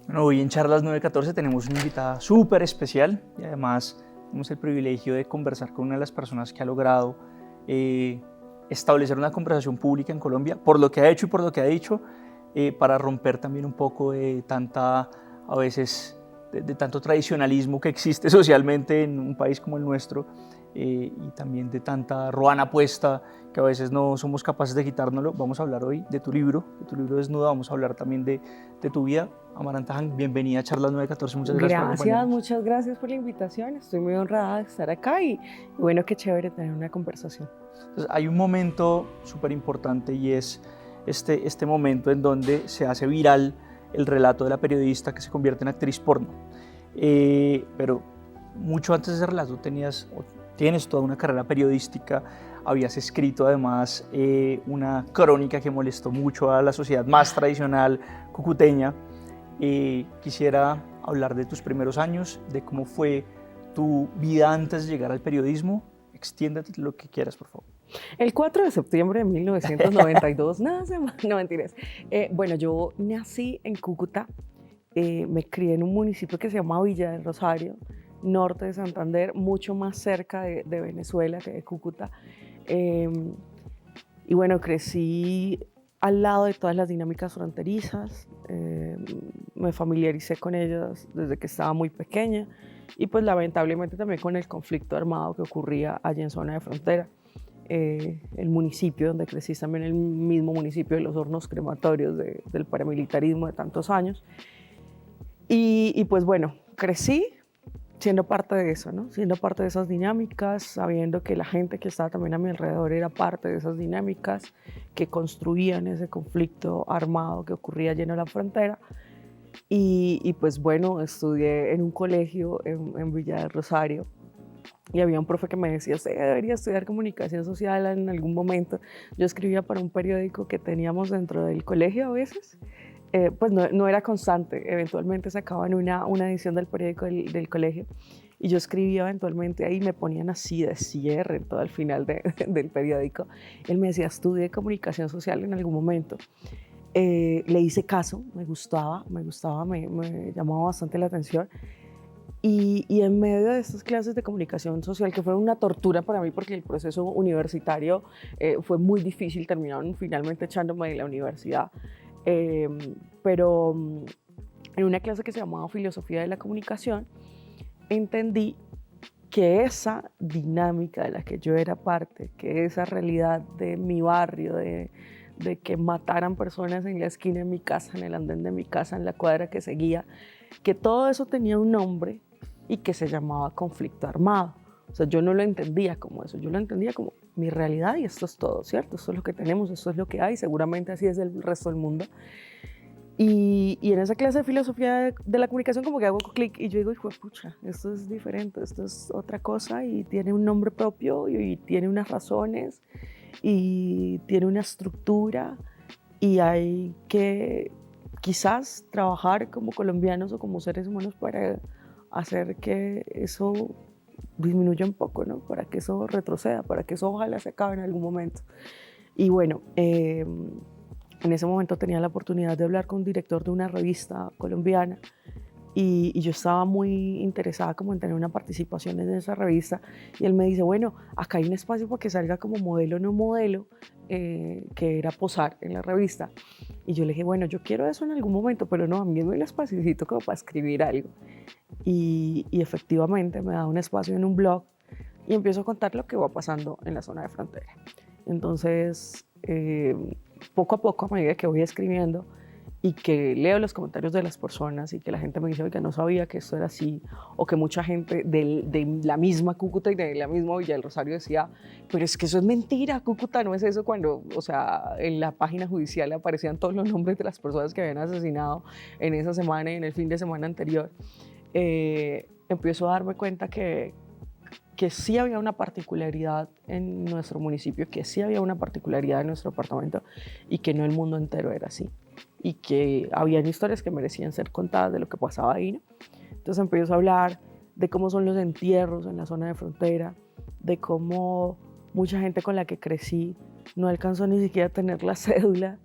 Bueno, hoy en Charlas 914 tenemos una invitada súper especial y además tenemos el privilegio de conversar con una de las personas que ha logrado establecer una conversación pública en Colombia por lo que ha hecho y por lo que ha dicho, para romper también un poco de tanta, a veces, de tanto tradicionalismo que existe socialmente en un país como el nuestro, y también de tanta ruana puesta que a veces no somos capaces de quitárnoslo. Vamos a hablar hoy de tu libro Desnuda, vamos a hablar también de tu vida. Amaranta Jan, bienvenida a Charlas 914, muchas gracias por Gracias, acompañarnos. muchas gracias por la invitación. Estoy muy honrada de estar acá y bueno, qué chévere tener una conversación. Entonces, hay un momento súper importante y es este momento en donde se hace viral el relato de la periodista que se convierte en actriz porno. Pero mucho antes de ese relato tienes toda una carrera periodística, habías escrito además una crónica que molestó mucho a la sociedad más tradicional cucuteña. Quisiera hablar de tus primeros años, de cómo fue tu vida antes de llegar al periodismo. Extiéndete lo que quieras, por favor. El 4 de septiembre de 1992, no mentiras. Bueno, yo nací en Cúcuta, me crié en un municipio que se llama Villa del Rosario, norte de Santander, mucho más cerca de Venezuela que de Cúcuta. Y bueno, crecí al lado de todas las dinámicas fronterizas, me familiaricé con ellas desde que estaba muy pequeña y pues lamentablemente también con el conflicto armado que ocurría allí en zona de frontera. El municipio donde crecí es también el mismo municipio de los hornos crematorios del paramilitarismo de tantos años. Y pues bueno, crecí siendo parte de eso, ¿no? Siendo parte de esas dinámicas, sabiendo que la gente que estaba también a mi alrededor era parte de esas dinámicas que construían ese conflicto armado que ocurría lleno de la frontera. Y pues bueno, estudié en un colegio en Villa del Rosario y había un profe que me decía, usted debería estudiar comunicación social en algún momento. Yo escribía para un periódico que teníamos dentro del colegio a veces. Pues no era constante, eventualmente sacaban una edición del periódico del colegio y yo escribía eventualmente ahí, me ponían así de cierre en todo el final del periódico. Él me decía, estudie comunicación social en algún momento. Le hice caso, me gustaba, me llamaba bastante la atención. Y en medio de estas clases de comunicación social, que fueron una tortura para mí porque el proceso universitario fue muy difícil, terminaron finalmente echándome de la universidad. Pero en una clase que se llamaba Filosofía de la Comunicación, entendí que esa dinámica de la que yo era parte, que esa realidad de mi barrio, de que mataran personas en la esquina de mi casa, en el andén de mi casa, en la cuadra que seguía, que todo eso tenía un nombre y que se llamaba conflicto armado. O sea, yo no lo entendía como eso, yo lo entendía como mi realidad y esto es todo, ¿cierto? Esto es lo que tenemos, esto es lo que hay, seguramente así es el resto del mundo. Y en esa clase de filosofía de la comunicación como que hago clic y yo digo, hijo de pucha, esto es diferente, esto es otra cosa y tiene un nombre propio y tiene unas razones y tiene una estructura y hay que quizás trabajar como colombianos o como seres humanos para hacer que eso disminuya un poco, ¿no? Para que eso retroceda, para que eso ojalá se acabe en algún momento. Y bueno, en ese momento tenía la oportunidad de hablar con un director de una revista colombiana y yo estaba muy interesada como en tener una participación en esa revista y él me dice, bueno, acá hay un espacio para que salga como modelo no modelo, que era posar en la revista. Y yo le dije, bueno, yo quiero eso en algún momento, pero no, a mí me da un espacio como para escribir algo. Y efectivamente me da un espacio en un blog y empiezo a contar lo que va pasando en la zona de frontera. Entonces, poco a poco, a medida que voy escribiendo y que leo los comentarios de las personas y que la gente me dice que no sabía que esto era así, o que mucha gente de la misma Cúcuta y de la misma Villa del Rosario decía, pero es que eso es mentira, Cúcuta no es eso, cuando, o sea, en la página judicial aparecían todos los nombres de las personas que habían asesinado en esa semana y en el fin de semana anterior. Empiezo a darme cuenta que sí había una particularidad en nuestro municipio, que sí había una particularidad en nuestro departamento y que no el mundo entero era así. Y que habían historias que merecían ser contadas de lo que pasaba ahí, ¿no? Entonces empiezo a hablar de cómo son los entierros en la zona de frontera, de cómo mucha gente con la que crecí no alcanzó ni siquiera a tener la cédula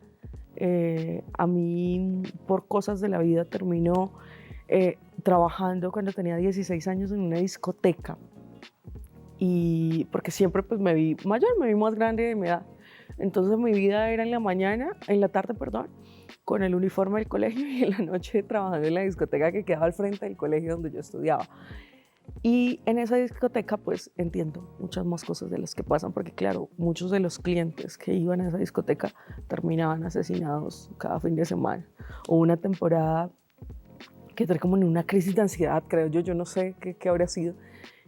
A mí, por cosas de la vida, terminó trabajando cuando tenía 16 años en una discoteca. Y porque siempre pues me vi mayor, me vi más grande de mi edad. Entonces mi vida era en la tarde, perdón, con el uniforme del colegio y en la noche trabajando en la discoteca que quedaba al frente del colegio donde yo estudiaba. Y en esa discoteca pues entiendo muchas más cosas de las que pasan, porque claro, muchos de los clientes que iban a esa discoteca terminaban asesinados cada fin de semana. O una temporada que entré como en una crisis de ansiedad, creo yo no sé qué habría sido.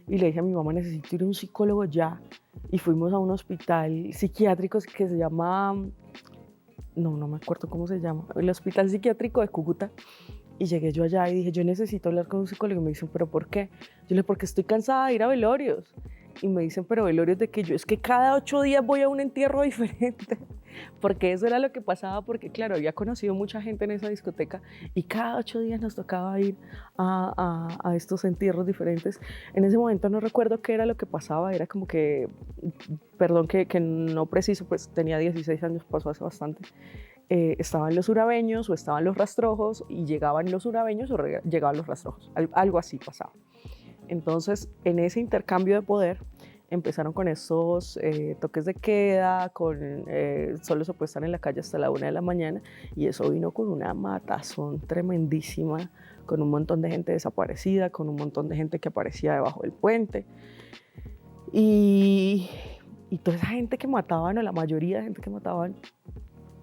Y le dije a mi mamá, necesito ir a un psicólogo ya. Y fuimos a un hospital psiquiátrico que se llama, no me acuerdo cómo se llama, el Hospital Psiquiátrico de Cúcuta. Y llegué yo allá y dije, yo necesito hablar con un psicólogo. Y me dicen, ¿pero por qué? Yo le dije, porque estoy cansada de ir a velorios. Y me dicen, ¿pero velorios de qué? Yo, es que cada 8 días voy a un entierro diferente. Porque eso era lo que pasaba, porque claro, había conocido mucha gente en esa discoteca y cada 8 días nos tocaba ir a estos entierros diferentes. En ese momento no recuerdo qué era lo que pasaba, era como que, perdón que no preciso, pues tenía 16 años, pasó hace bastante. Estaban los urabeños o estaban los rastrojos y llegaban los urabeños o llegaban los rastrojos, algo así pasaba. Entonces, en ese intercambio de poder, empezaron con esos toques de queda, solo se puede estar en la calle hasta la 1 de la mañana, y eso vino con una matazón tremendísima, con un montón de gente desaparecida, con un montón de gente que aparecía debajo del puente. Y toda esa gente que mataban, o la mayoría de gente que mataban,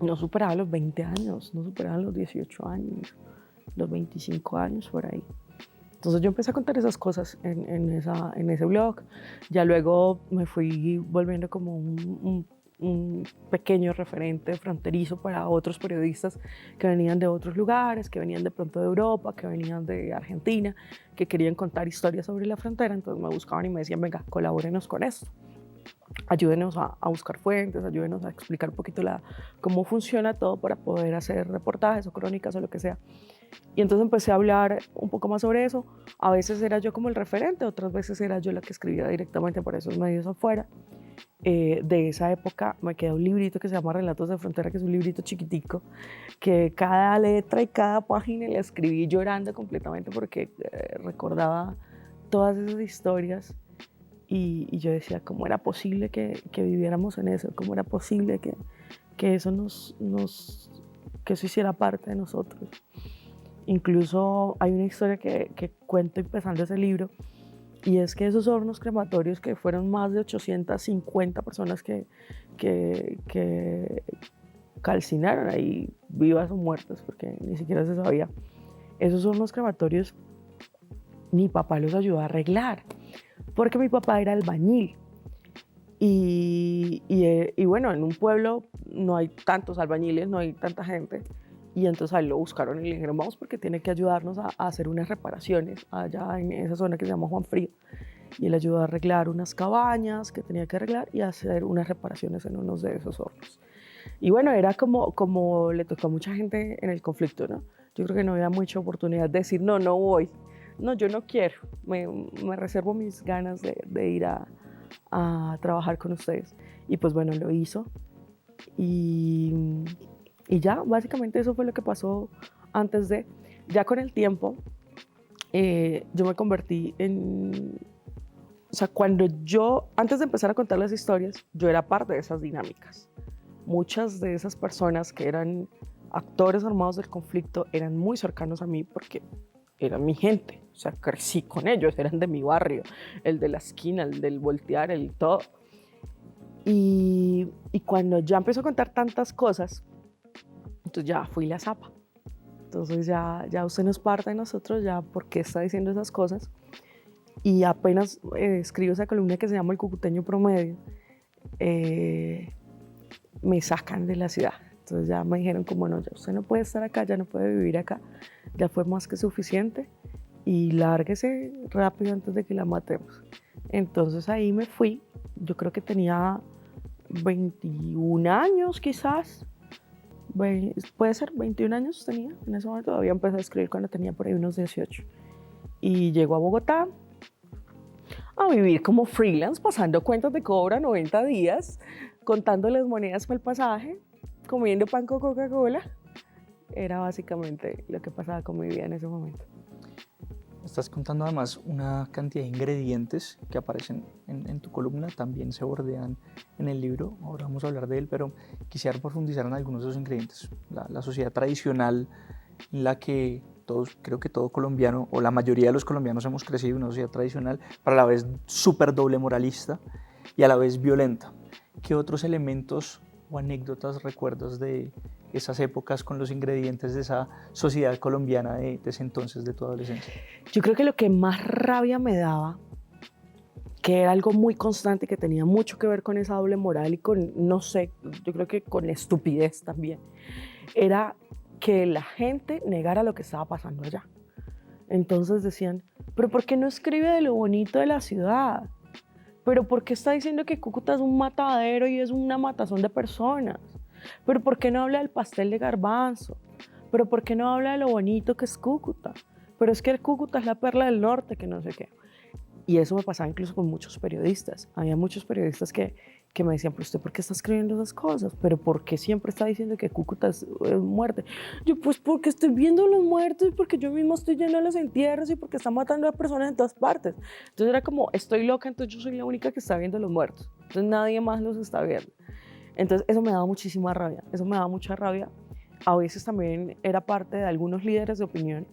no superaba los 20 años, no superaban los 18 años, los 25 años por ahí. Entonces yo empecé a contar esas cosas en ese blog. Ya luego me fui volviendo como un pequeño referente fronterizo para otros periodistas que venían de otros lugares, que venían de pronto de Europa, que venían de Argentina, que querían contar historias sobre la frontera. Entonces me buscaban y me decían, venga, colabórenos con esto. Ayúdenos a buscar fuentes, ayúdenos a explicar un poquito cómo funciona todo para poder hacer reportajes o crónicas o lo que sea. Y entonces empecé a hablar un poco más sobre eso. A veces era yo como el referente, otras veces era yo la que escribía directamente para esos medios afuera. De esa época me queda un librito que se llama Relatos de Frontera, que es un librito chiquitico, que cada letra y cada página la escribí llorando completamente porque recordaba todas esas historias. Y yo decía, ¿cómo era posible que viviéramos en eso? ¿Cómo era posible que eso que eso hiciera parte de nosotros? Incluso hay una historia que cuento empezando ese libro, y es que esos hornos crematorios, que fueron más de 850 personas que calcinaron ahí, vivas o muertas, porque ni siquiera se sabía, esos hornos crematorios mi papá los ayudó a arreglar, porque mi papá era albañil. Y bueno, en un pueblo no hay tantos albañiles, no hay tanta gente. Y entonces ahí lo buscaron y le dijeron, vamos, porque tiene que ayudarnos a hacer unas reparaciones allá en esa zona que se llama Juan Frío. Y él ayudó a arreglar unas cabañas que tenía que arreglar y a hacer unas reparaciones en unos de esos hornos. Y bueno, era como le tocó a mucha gente en el conflicto, ¿no? Yo creo que no había mucha oportunidad de decir, no voy, no, yo no quiero, me reservo mis ganas de ir a trabajar con ustedes. Y pues bueno, lo hizo. Y ya, básicamente eso fue lo que pasó antes de. Ya con el tiempo, yo me convertí en. O sea, antes de empezar a contar las historias, yo era parte de esas dinámicas. Muchas de esas personas que eran actores armados del conflicto eran muy cercanos a mí porque eran mi gente. O sea, crecí con ellos, eran de mi barrio, el de la esquina, el del voltear, el todo. Y cuando ya empezó a contar tantas cosas, entonces ya fui la zapa. Entonces ya usted no es parte de nosotros, ya por qué está diciendo esas cosas. Y apenas escribo esa columna que se llama El Cucuteño Promedio, me sacan de la ciudad. Entonces ya me dijeron como no, ya usted no puede estar acá, ya no puede vivir acá, ya fue más que suficiente y lárguese rápido antes de que la matemos. Entonces ahí me fui, yo creo que tenía 21 años quizás, puede ser 21 años tenía, en ese momento todavía empecé a escribir cuando tenía por ahí unos 18. Y llego a Bogotá a vivir como freelance, pasando cuentas de cobra 90 días, contándoles monedas para el pasaje. comiendo pan con Coca-Cola. Era básicamente lo que pasaba con mi vida en ese momento. Estás contando además una cantidad de ingredientes que aparecen en tu columna, también se bordean en el libro, ahora vamos a hablar de él, pero quisiera profundizar en algunos de esos ingredientes. La sociedad tradicional en la que todos, creo que todo colombiano, o la mayoría de los colombianos hemos crecido en una sociedad tradicional, pero a la vez súper doble moralista y a la vez violenta. ¿Qué otros elementos o anécdotas recuerdas de esas épocas con los ingredientes de esa sociedad colombiana de ese entonces, de tu adolescencia? Yo creo que lo que más rabia me daba, que era algo muy constante y que tenía mucho que ver con esa doble moral y con, no sé, yo creo que con estupidez también, era que la gente negara lo que estaba pasando allá. Entonces decían, pero ¿por qué no escribe de lo bonito de la ciudad? ¿Pero por qué está diciendo que Cúcuta es un matadero y es una matazón de personas? ¿Pero por qué no habla del pastel de garbanzo? ¿Pero por qué no habla de lo bonito que es Cúcuta? Pero es que el Cúcuta es la perla del norte, que no sé qué. Y eso me pasaba incluso con muchos periodistas. Había muchos periodistas que me decían, pero usted, ¿por qué está escribiendo esas cosas? ¿Pero por qué siempre está diciendo que Cúcuta es muerte? Yo, pues porque estoy viendo los muertos y porque yo mismo estoy yendo a los entierros y porque están matando a personas en todas partes. Entonces era como, estoy loca, entonces yo soy la única que está viendo los muertos. Entonces nadie más los está viendo. Entonces eso me daba muchísima rabia, eso me daba mucha rabia. A veces también era parte de algunos líderes de opinión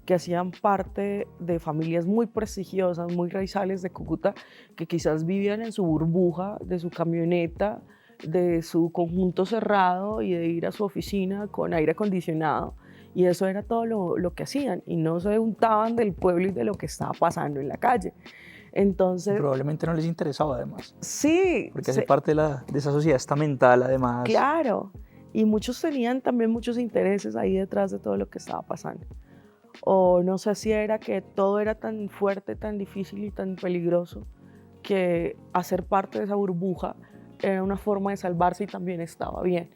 que hacían parte de familias muy prestigiosas, muy raizales de Cúcuta, que quizás vivían en su burbuja, de su camioneta, de su conjunto cerrado y de ir a su oficina con aire acondicionado. Y eso era todo lo que hacían y no se untaban del pueblo y de lo que estaba pasando en la calle. Entonces, probablemente no les interesaba además. Sí. Porque hace parte de esa sociedad estamental además. Claro. Y muchos tenían también muchos intereses ahí detrás de todo lo que estaba pasando. O no sé si era que todo era tan fuerte, tan difícil y tan peligroso que hacer parte de esa burbuja era una forma de salvarse y también estaba bien.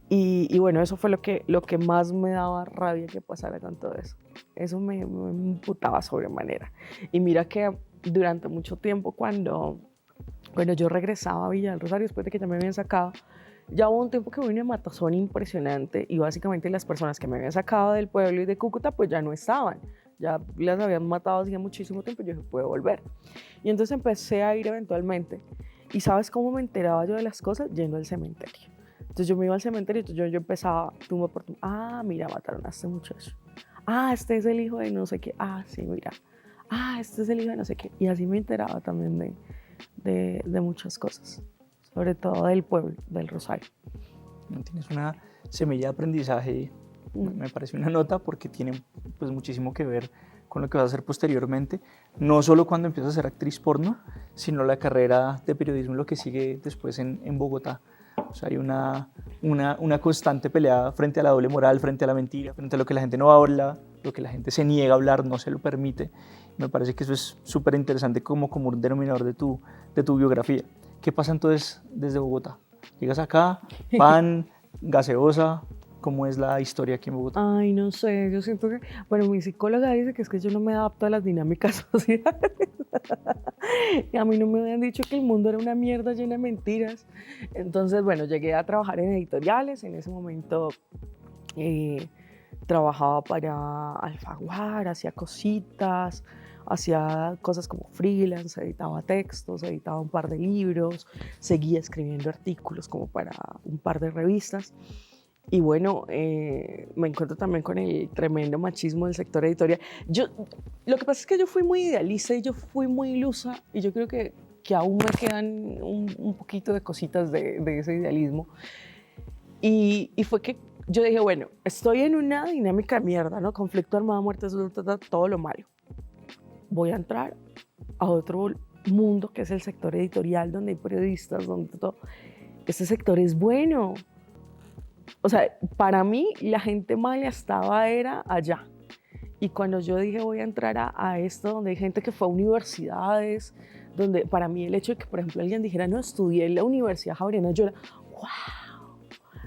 Y bueno, eso fue lo que más me daba rabia que pasara con todo eso. Eso me imputaba sobremanera. Y mira que durante mucho tiempo cuando yo regresaba a Villa del Rosario, después de que ya me habían sacado, ya hubo un tiempo que hubo una matazón impresionante y básicamente las personas que me habían sacado del pueblo y de Cúcuta pues ya no estaban. Ya las habían matado hacía muchísimo tiempo y yo dije, puedo volver. Y entonces empecé a ir eventualmente. ¿Y sabes cómo me enteraba yo de las cosas? Yendo al cementerio. Entonces yo me iba al cementerio y yo empezaba tumba por tumba. Ah, mira, mataron a este muchacho. Ah, este es el hijo de no sé qué. Ah, sí, mira. Ah, este es el hijo de no sé qué. Y así me enteraba también de muchas cosas, sobre todo del pueblo, del Rosario. Tienes una semilla de aprendizaje, me parece una nota porque tiene pues muchísimo que ver con lo que vas a hacer posteriormente, no solo cuando empiezas a ser actriz porno, sino la carrera de periodismo, lo que sigue después en Bogotá. O sea, hay una constante pelea frente a la doble moral, frente a la mentira, frente a lo que la gente no habla, lo que la gente se niega a hablar, no se lo permite. Me parece que eso es súper interesante como un denominador de tu biografía. ¿Qué pasa entonces desde Bogotá? Llegas acá, pan, gaseosa, ¿cómo es la historia aquí en Bogotá? Ay, no sé, yo siento que, bueno, mi psicóloga dice que es que yo no me adapto a las dinámicas sociales. Y a mí no me habían dicho que el mundo era una mierda llena de mentiras. Entonces, bueno, llegué a trabajar en editoriales. En ese momento trabajaba para Alfaguara, hacía cositas, hacía cosas como freelance, editaba textos, editaba un par de libros, seguía escribiendo artículos como para un par de revistas. Y bueno, me encuentro también con el tremendo machismo del sector editorial. Lo que pasa es que yo fui muy idealista y yo fui muy ilusa y yo creo que aún me quedan un poquito de cositas de ese idealismo. Y fue que yo dije, bueno, estoy en una dinámica de mierda, ¿no? Conflicto armado, muerte, todo lo malo. Voy a entrar a otro mundo que es el sector editorial, donde hay periodistas, donde todo. Este sector es bueno. O sea, para mí la gente mala era allá. Y cuando yo dije voy a entrar a esto, donde hay gente que fue a universidades, donde para mí el hecho de que, por ejemplo, alguien dijera, no, estudié en la Universidad Javeriana, yo era, wow,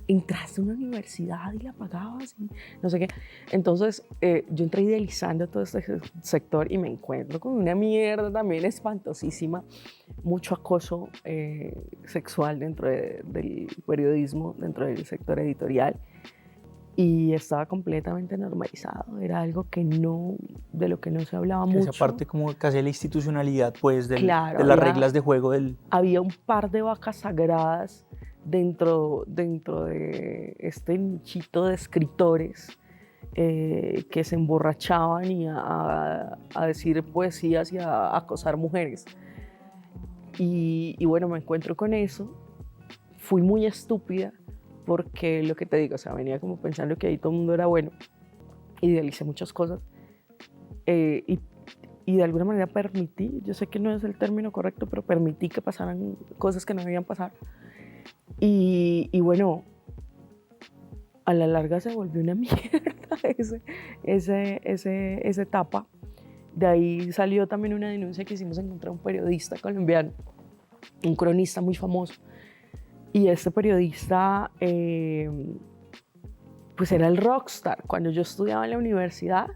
entraste a una universidad y la pagabas y no sé qué. Entonces yo entré idealizando todo este sector y me encuentro con una mierda también espantosísima, mucho acoso sexual dentro del periodismo, dentro del sector editorial, y estaba completamente normalizado. Era algo que no, de lo que no se hablaba mucho. Esa parte como casi la institucionalidad, pues, Claro, de las reglas de juego del... Había un par de vacas sagradas dentro de este nichito de escritores que se emborrachaban y a decir poesías y a acosar mujeres. Y bueno, me encuentro con eso. Fui muy estúpida porque lo que te digo, o sea, venía como pensando que ahí todo el mundo era bueno. Idealicé muchas cosas y de alguna manera permití, yo sé que no es el término correcto, pero permití que pasaran cosas que no debían pasar. Y bueno, a la larga se volvió una mierda esa etapa. De ahí salió también una denuncia que hicimos en contra de un periodista colombiano, un cronista muy famoso. Y este periodista, pues era el rockstar. Cuando yo estudiaba en la universidad,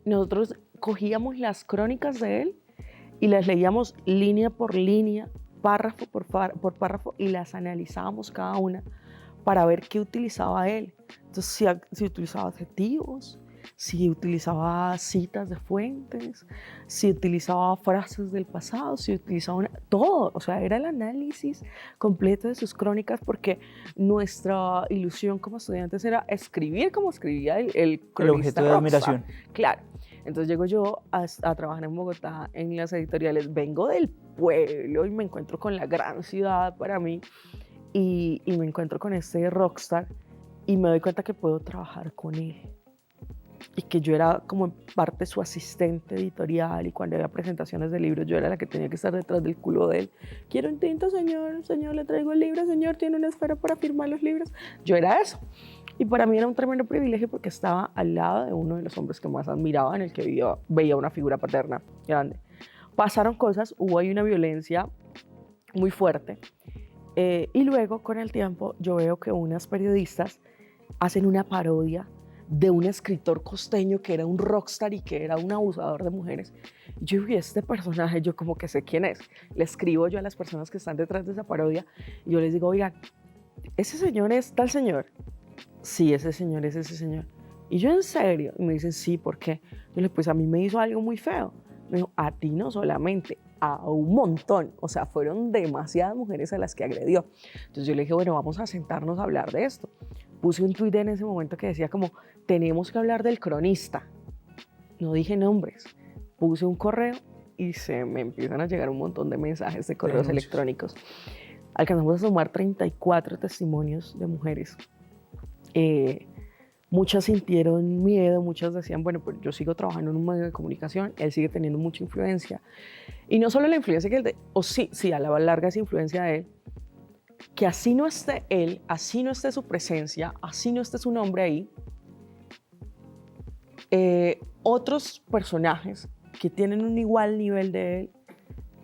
nosotros cogíamos las crónicas de él y las leíamos línea por línea, párrafo por párrafo, y las analizábamos cada una para ver qué utilizaba él. Entonces, si utilizaba adjetivos, si utilizaba citas de fuentes, si utilizaba frases del pasado, si utilizaba todo. O sea, era el análisis completo de sus crónicas, porque nuestra ilusión como estudiantes era escribir como escribía el cronista. El objeto de admiración. Claro. Entonces llego yo a trabajar en Bogotá en las editoriales. Vengo del pueblo y me encuentro con la gran ciudad para mí y me encuentro con este rockstar y me doy cuenta que puedo trabajar con él y que yo era como en parte su asistente editorial, y cuando había presentaciones de libros yo era la que tenía que estar detrás del culo de él. Quiero un tinto, señor, le traigo el libro, señor, tiene una esfera para firmar los libros. Yo era eso. Y para mí era un tremendo privilegio porque estaba al lado de uno de los hombres que más admiraba, en el que veía una figura paterna grande. Pasaron cosas, hubo ahí una violencia muy fuerte. Y luego, con el tiempo, yo veo que unas periodistas hacen una parodia de un escritor costeño que era un rockstar y que era un abusador de mujeres. Yo vi este personaje, yo como que sé quién es. Le escribo yo a las personas que están detrás de esa parodia y yo les digo, oigan, ¿ese señor es tal señor? Sí, ese señor es ese señor. Y yo, ¿en serio? Y me dicen, sí, ¿por qué? Yo le dije, pues a mí me hizo algo muy feo. Me dijo, a ti no solamente, a un montón. O sea, fueron demasiadas mujeres a las que agredió. Entonces yo le dije, bueno, vamos a sentarnos a hablar de esto. Puse un tuit en ese momento que decía como, tenemos que hablar del cronista. No dije nombres. Puse un correo y se me empiezan a llegar un montón de mensajes de correos electrónicos. Alcanzamos a sumar 34 testimonios de mujeres. Muchas sintieron miedo, muchas decían, bueno, pues yo sigo trabajando en un medio de comunicación, él sigue teniendo mucha influencia. Y no solo la influencia que él, sí, a la larga es influencia de él, que así no esté él, así no esté su presencia, así no esté su nombre ahí, otros personajes que tienen un igual nivel de él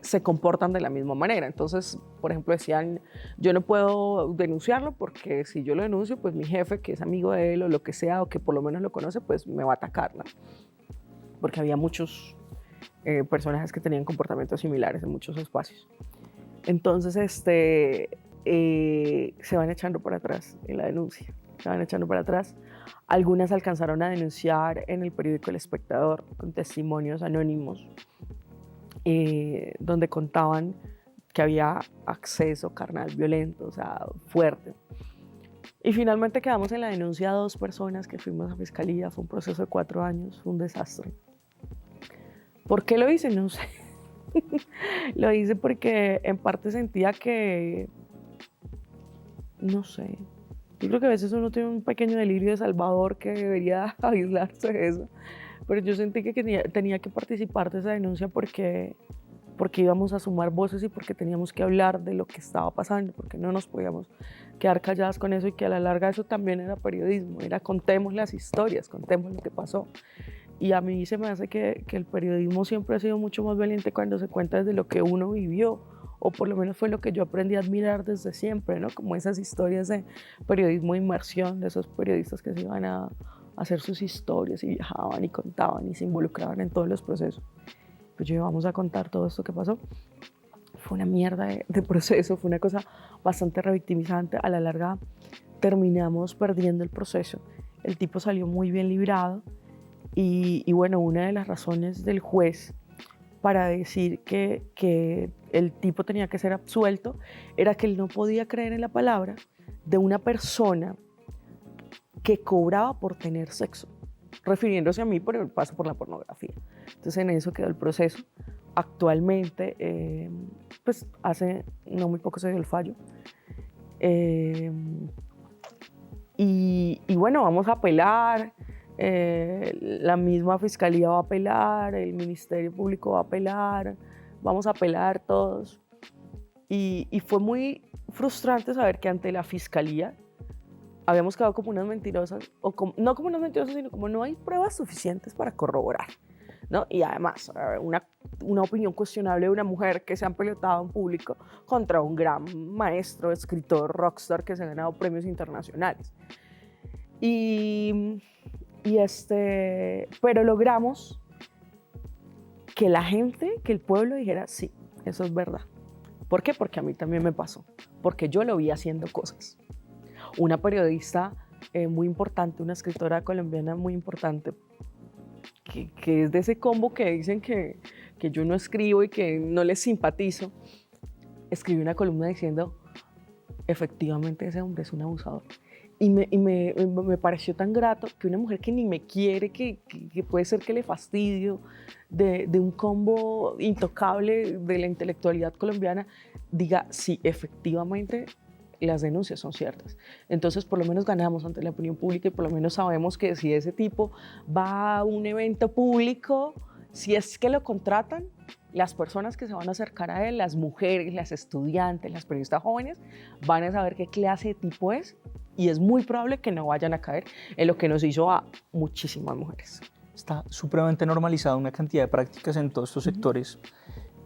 se comportan de la misma manera. Entonces, por ejemplo, decían, yo no puedo denunciarlo porque si yo lo denuncio, pues mi jefe, que es amigo de él o lo que sea, o que por lo menos lo conoce, pues me va a atacar, ¿no? Porque había muchos personajes que tenían comportamientos similares en muchos espacios. Entonces, se van echando para atrás en la denuncia, se van echando para atrás. Algunas alcanzaron a denunciar en el periódico El Espectador con testimonios anónimos, donde contaban que había acceso carnal violento, o sea, fuerte. Y finalmente quedamos en la denuncia 2 personas que fuimos a fiscalía. Fue un proceso de 4 años, fue un desastre. ¿Por qué lo hice? No sé. Lo hice porque en parte sentía que, no sé, yo creo que a veces uno tiene un pequeño delirio de salvador que debería aislarse de eso. Pero yo sentí que tenía que participar de esa denuncia porque íbamos a sumar voces y porque teníamos que hablar de lo que estaba pasando, porque no nos podíamos quedar calladas con eso, y que a la larga eso también era periodismo, era contemos las historias, contemos lo que pasó. Y a mí se me hace que el periodismo siempre ha sido mucho más valiente cuando se cuenta desde lo que uno vivió o por lo menos fue lo que yo aprendí a admirar desde siempre, ¿no? Como esas historias de periodismo de inmersión, de esos periodistas que se iban a hacer sus historias y viajaban y contaban y se involucraban en todos los procesos. Pues yo vamos a contar todo esto que pasó. Fue una mierda de proceso, fue una cosa bastante revictimizante. A la larga terminamos perdiendo el proceso. El tipo salió muy bien librado y bueno, una de las razones del juez para decir que el tipo tenía que ser absuelto era que él no podía creer en la palabra de una persona que cobraba por tener sexo, refiriéndose a mí por el paso por la pornografía. Entonces en eso quedó el proceso. Actualmente, pues hace no muy poco se dio el fallo. Y bueno, vamos a apelar, la misma fiscalía va a apelar, el Ministerio Público va a apelar, vamos a apelar todos. Y fue muy frustrante saber que ante la fiscalía habíamos quedado como unas mentirosas, no como unas mentirosas, sino como no hay pruebas suficientes para corroborar, ¿no? Y además, una opinión cuestionable de una mujer que se ha pelotado en público contra un gran maestro, escritor, rockstar que se ha ganado premios internacionales. Pero logramos que la gente, que el pueblo dijera, sí, eso es verdad. ¿Por qué? Porque a mí también me pasó, porque yo lo vi haciendo cosas. Una periodista muy importante, una escritora colombiana muy importante, que es de ese combo que dicen que yo no escribo y que no les simpatizo, escribió una columna diciendo, efectivamente ese hombre es un abusador. Y me pareció tan grato que una mujer que ni me quiere, que puede ser que le fastidio, de un combo intocable de la intelectualidad colombiana, diga, sí, efectivamente las denuncias son ciertas. Entonces, por lo menos ganamos ante la opinión pública y por lo menos sabemos que si ese tipo va a un evento público, si es que lo contratan, las personas que se van a acercar a él, las mujeres, las estudiantes, las periodistas jóvenes, van a saber qué clase de tipo es y es muy probable que no vayan a caer en lo que nos hizo a muchísimas mujeres. Está supremamente normalizada una cantidad de prácticas en todos estos sectores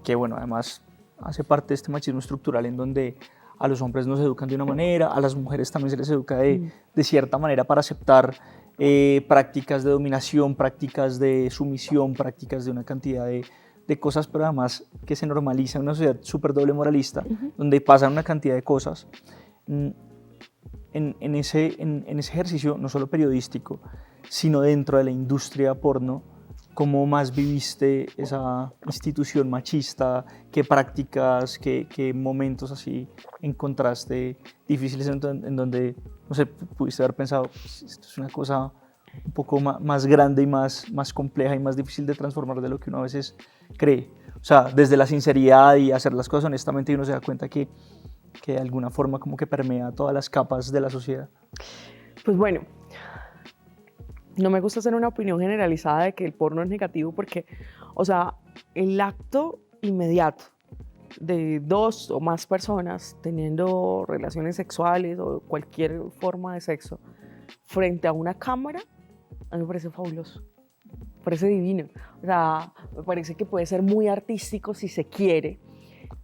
que, bueno, además hace parte de este machismo estructural en donde a los hombres nos educan de una manera, a las mujeres también se les educa de cierta manera para aceptar prácticas de dominación, prácticas de sumisión, prácticas de una cantidad de cosas, pero además que se normaliza en una sociedad súper doble moralista, donde pasan una cantidad de cosas. En ese ejercicio, no solo periodístico, sino dentro de la industria porno, ¿cómo más viviste esa institución machista? ¿Qué prácticas, qué momentos así encontraste difíciles en donde, no sé, pudiste haber pensado, esto es una cosa un poco más grande y más compleja y más difícil de transformar de lo que uno a veces cree? O sea, desde la sinceridad y hacer las cosas honestamente, uno se da cuenta que de alguna forma como que permea todas las capas de la sociedad. Pues bueno, no me gusta hacer una opinión generalizada de que el porno es negativo porque, o sea, el acto inmediato de dos o más personas teniendo relaciones sexuales o cualquier forma de sexo frente a una cámara, a mí me parece fabuloso, me parece divino. O sea, me parece que puede ser muy artístico si se quiere,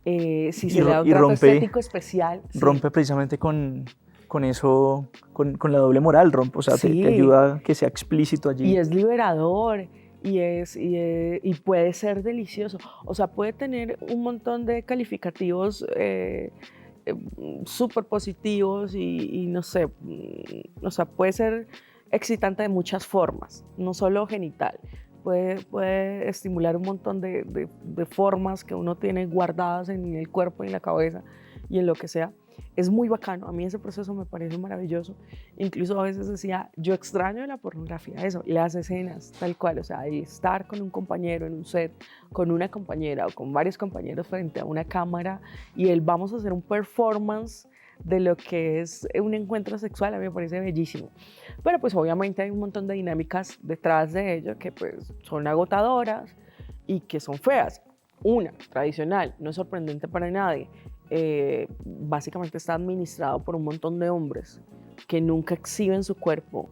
si se le da un trato estético especial. Rompe precisamente con eso, con la doble moral, rompe, o sea, sí. te ayuda a que sea explícito allí. Y es liberador y puede ser delicioso. O sea, puede tener un montón de calificativos súper positivos y no sé, o sea, puede ser excitante de muchas formas, no solo genital. Puede estimular un montón de formas que uno tiene guardadas en el cuerpo, en la cabeza y en lo que sea. Es muy bacano, a mí ese proceso me parece maravilloso. Incluso a veces decía, yo extraño de la pornografía eso, las escenas tal cual, o sea, el estar con un compañero en un set, con una compañera o con varios compañeros frente a una cámara y vamos a hacer un performance de lo que es un encuentro sexual, a mí me parece bellísimo. Pero pues obviamente hay un montón de dinámicas detrás de ello que pues son agotadoras y que son feas. Una, tradicional, no es sorprendente para nadie, básicamente está administrado por un montón de hombres que nunca exhiben su cuerpo,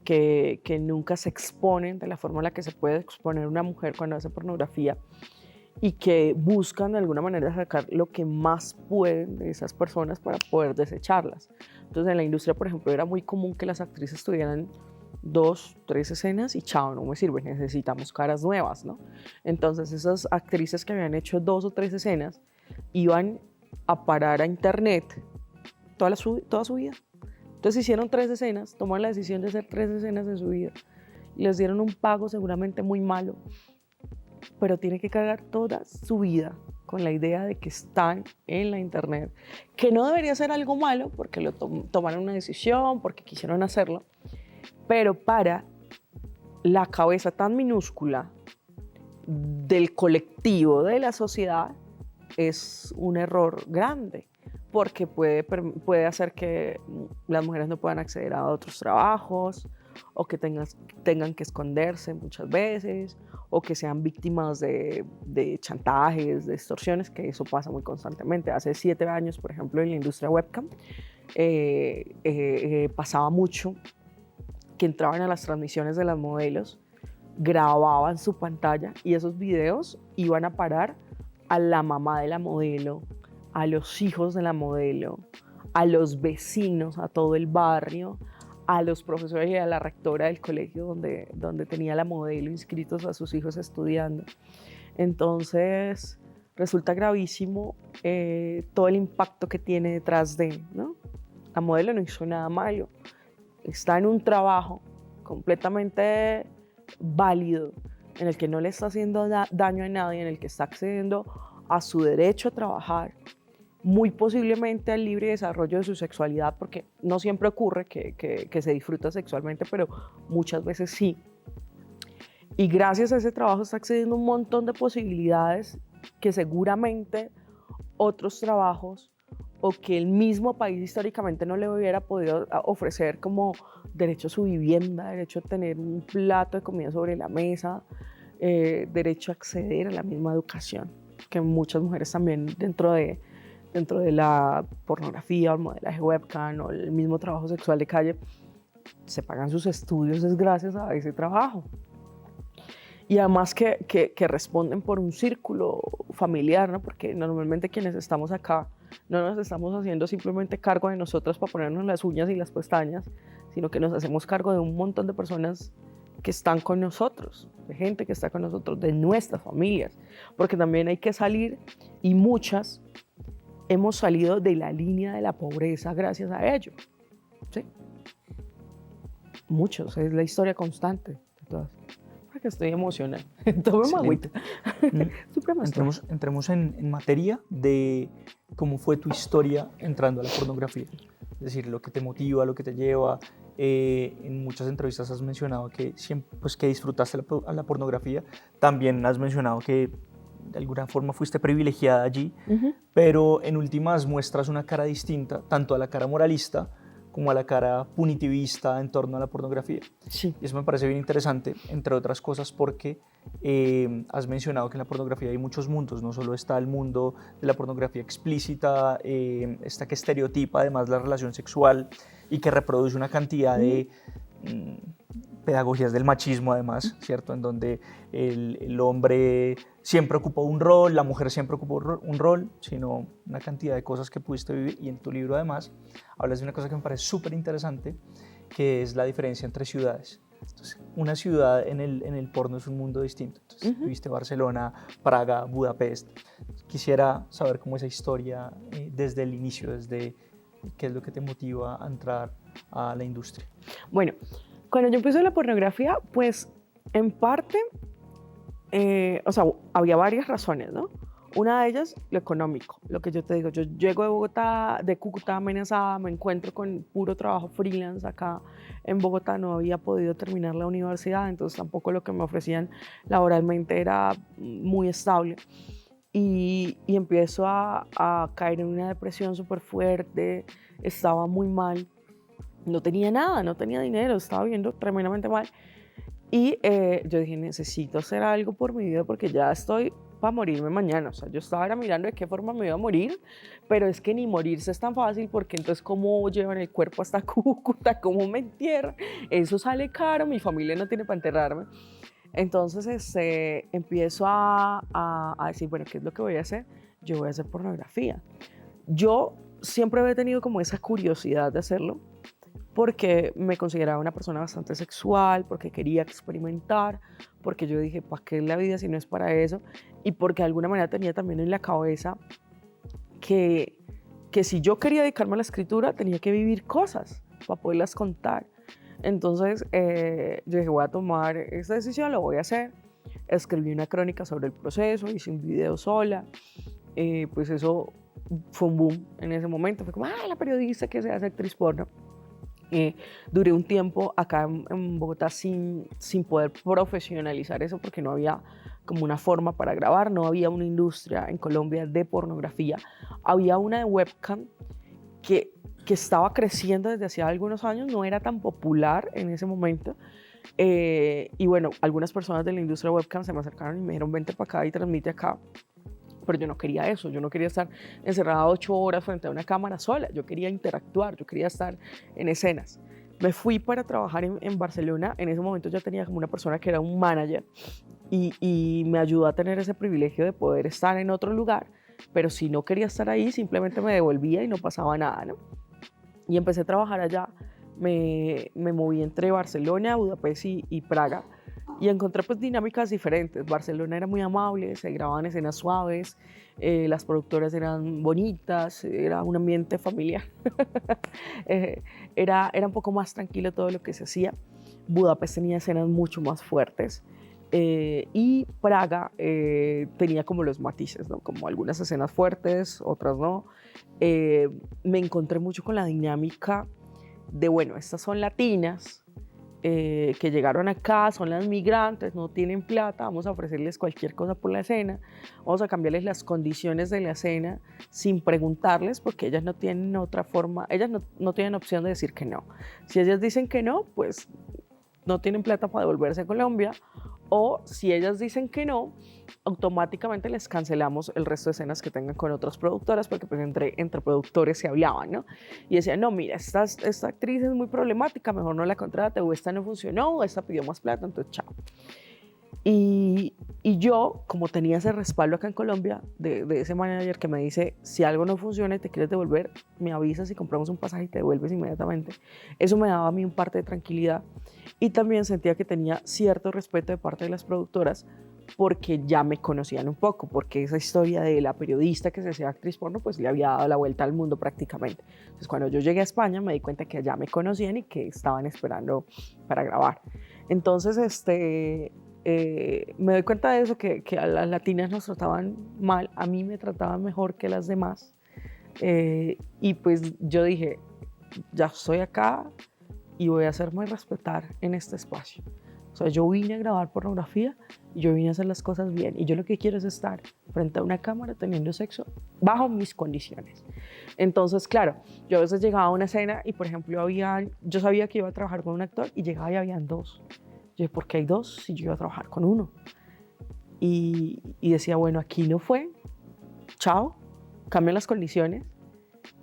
que nunca se exponen de la forma en la que se puede exponer una mujer cuando hace pornografía y que buscan de alguna manera sacar lo que más pueden de esas personas para poder desecharlas. Entonces en la industria, por ejemplo, era muy común que las actrices tuvieran 2, 3 escenas y chao, no me sirve, necesitamos caras nuevas, ¿no? Entonces esas actrices que habían hecho 2 o 3 escenas iban a parar a internet toda su vida. Entonces hicieron 3 escenas, tomaron la decisión de hacer 3 escenas en su vida. Les dieron un pago seguramente muy malo, pero tiene que cargar toda su vida con la idea de que están en la internet, que no debería ser algo malo porque lo tomaron una decisión, porque quisieron hacerlo, pero para la cabeza tan minúscula del colectivo, de la sociedad, es un error grande, porque puede hacer que las mujeres no puedan acceder a otros trabajos, o que tengan que esconderse muchas veces, o que sean víctimas de chantajes, de extorsiones, que eso pasa muy constantemente. Hace 7 años, por ejemplo, en la industria webcam, pasaba mucho que entraban a las transmisiones de las modelos, grababan su pantalla y esos videos iban a parar a la mamá de la modelo, a los hijos de la modelo, a los vecinos, a todo el barrio, a los profesores y a la rectora del colegio donde tenía la modelo inscritos a sus hijos estudiando. Entonces resulta gravísimo todo el impacto que tiene detrás de, ¿no? La modelo no hizo nada malo, está en un trabajo completamente válido, en el que no le está haciendo daño a nadie, en el que está accediendo a su derecho a trabajar, muy posiblemente al libre desarrollo de su sexualidad, porque no siempre ocurre que se disfruta sexualmente, pero muchas veces sí. Y gracias a ese trabajo está accediendo a un montón de posibilidades que seguramente otros trabajos o que el mismo país históricamente no le hubiera podido ofrecer, como derecho a su vivienda, derecho a tener un plato de comida sobre la mesa, derecho a acceder a la misma educación, que muchas mujeres también dentro de la pornografía o el modelaje webcam o el mismo trabajo sexual de calle, se pagan sus estudios es gracias a ese trabajo. Y además que responden por un círculo familiar, ¿no? Porque normalmente quienes estamos acá no nos estamos haciendo simplemente cargo de nosotras para ponernos las uñas y las pestañas, sino que nos hacemos cargo de un montón de personas que están con nosotros, de gente que está con nosotros, de nuestras familias, porque también hay que salir, y muchas hemos salido de la línea de la pobreza gracias a ello, ¿sí? Muchos, es la historia constante de todas. Que estoy emocionada. Tome agüita. Entremos en materia de cómo fue tu historia entrando a la pornografía. Es decir, lo que te motiva, lo que te lleva. En muchas entrevistas has mencionado que, pues, que disfrutaste la pornografía. También has mencionado que de alguna forma fuiste privilegiada allí, pero en últimas muestras una cara distinta, tanto a la cara moralista como a la cara punitivista en torno a la pornografía. Sí. Y eso me parece bien interesante, entre otras cosas porque has mencionado que en la pornografía hay muchos mundos, no solo está el mundo de la pornografía explícita, esta que estereotipa además la relación sexual y que reproduce una cantidad de pedagogías del machismo además, ¿cierto? En donde el hombre siempre ocupó un rol, la mujer siempre ocupó un rol, sino una cantidad de cosas que pudiste vivir. Y en tu libro además hablas de una cosa que me parece súper interesante, que es la diferencia entre ciudades. Entonces, una ciudad en el porno es un mundo distinto. Entonces, viviste Barcelona, Praga, Budapest. Quisiera saber cómo esa historia desde el inicio, desde qué es lo que te motiva a entrar a la industria. Bueno, cuando yo empecé la pornografía, pues en parte, o sea, había varias razones, ¿no? Una de ellas, lo económico, lo que yo te digo, yo llego de Cúcuta amenazada, me encuentro con puro trabajo freelance acá en Bogotá, no había podido terminar la universidad, entonces tampoco lo que me ofrecían laboralmente era muy estable. Y empiezo a caer en una depresión súper fuerte, estaba muy mal, no tenía nada, no tenía dinero, estaba viviendo tremendamente mal. Y yo dije, necesito hacer algo por mi vida porque ya estoy para morirme mañana. O sea, yo estaba mirando de qué forma me iba a morir, pero es que ni morirse es tan fácil porque entonces cómo llevan el cuerpo hasta Cúcuta, cómo me entierran, eso sale caro, mi familia no tiene para enterrarme. Entonces empiezo a decir, bueno, ¿qué es lo que voy a hacer? Yo voy a hacer pornografía. Yo siempre había tenido como esa curiosidad de hacerlo, porque me consideraba una persona bastante sexual, porque quería experimentar, porque yo dije, ¿para qué es la vida si no es para eso? Y porque de alguna manera tenía también en la cabeza que, que si yo quería dedicarme a la escritura, tenía que vivir cosas para poderlas contar. Entonces yo dije, voy a tomar esta decisión, lo voy a hacer. Escribí una crónica sobre el proceso, hice un video sola. Pues eso fue un boom en ese momento. Fue como, la periodista que se hace actriz porno. Duré un tiempo acá en Bogotá sin poder profesionalizar eso porque no había como una forma para grabar, no había una industria en Colombia de pornografía. Había una de webcam que estaba creciendo desde hacía algunos años, no era tan popular en ese momento. Y bueno, algunas personas de la industria webcam se me acercaron y me dijeron, vente para acá y transmite acá. Pero yo no quería eso, yo no quería estar encerrada 8 horas frente a una cámara sola, yo quería interactuar, yo quería estar en escenas. Me fui para trabajar en Barcelona, en ese momento ya tenía como una persona que era un manager y me ayudó a tener ese privilegio de poder estar en otro lugar, pero si no quería estar ahí, simplemente me devolvía y no pasaba nada, ¿no? Y empecé a trabajar allá, me moví entre Barcelona, Budapest y Praga, y encontré pues dinámicas diferentes. Barcelona era muy amable, se grababan escenas suaves, las productoras eran bonitas, era un ambiente familiar. Era un poco más tranquilo todo lo que se hacía. Budapest tenía escenas mucho más fuertes. Y Praga tenía como los matices, ¿no? Como algunas escenas fuertes, otras no. Me encontré mucho con la dinámica de, bueno, estas son latinas, que llegaron acá, son las migrantes, no tienen plata, vamos a ofrecerles cualquier cosa por la escena, vamos a cambiarles las condiciones de la escena sin preguntarles, porque ellas no tienen otra forma, ellas no tienen opción de decir que no. Si ellas dicen que no, pues no tienen plata para devolverse a Colombia, o si ellas dicen que no, automáticamente les cancelamos el resto de escenas que tengan con otras productoras, porque pues entre productores se hablaban, ¿no? Y decían, no, mira, esta actriz es muy problemática, mejor no la contrate, o esta no funcionó, o esta pidió más plata, entonces chao. Y yo, como tenía ese respaldo acá en Colombia, de ese manager que me dice, si algo no funciona y te quieres devolver, me avisas y compramos un pasaje y te devuelves inmediatamente. Eso me daba a mí un parte de tranquilidad. Y también sentía que tenía cierto respeto de parte de las productoras, porque ya me conocían un poco, porque esa historia de la periodista que se hacía actriz porno, pues le había dado la vuelta al mundo prácticamente. Entonces, cuando yo llegué a España, me di cuenta que allá me conocían y que estaban esperando para grabar. Entonces, me doy cuenta de eso, que a las latinas nos trataban mal, a mí me trataban mejor que las demás. Y pues yo dije, ya estoy acá y voy a hacerme respetar en este espacio. O sea, yo vine a grabar pornografía y yo vine a hacer las cosas bien. Y yo lo que quiero es estar frente a una cámara teniendo sexo bajo mis condiciones. Entonces, claro, yo a veces llegaba a una escena y, por ejemplo, yo sabía que iba a trabajar con un actor y llegaba y habían dos. Yo dije, ¿por qué hay dos si yo iba a trabajar con uno? Y decía, bueno, aquí no fue, chao, cambian las condiciones.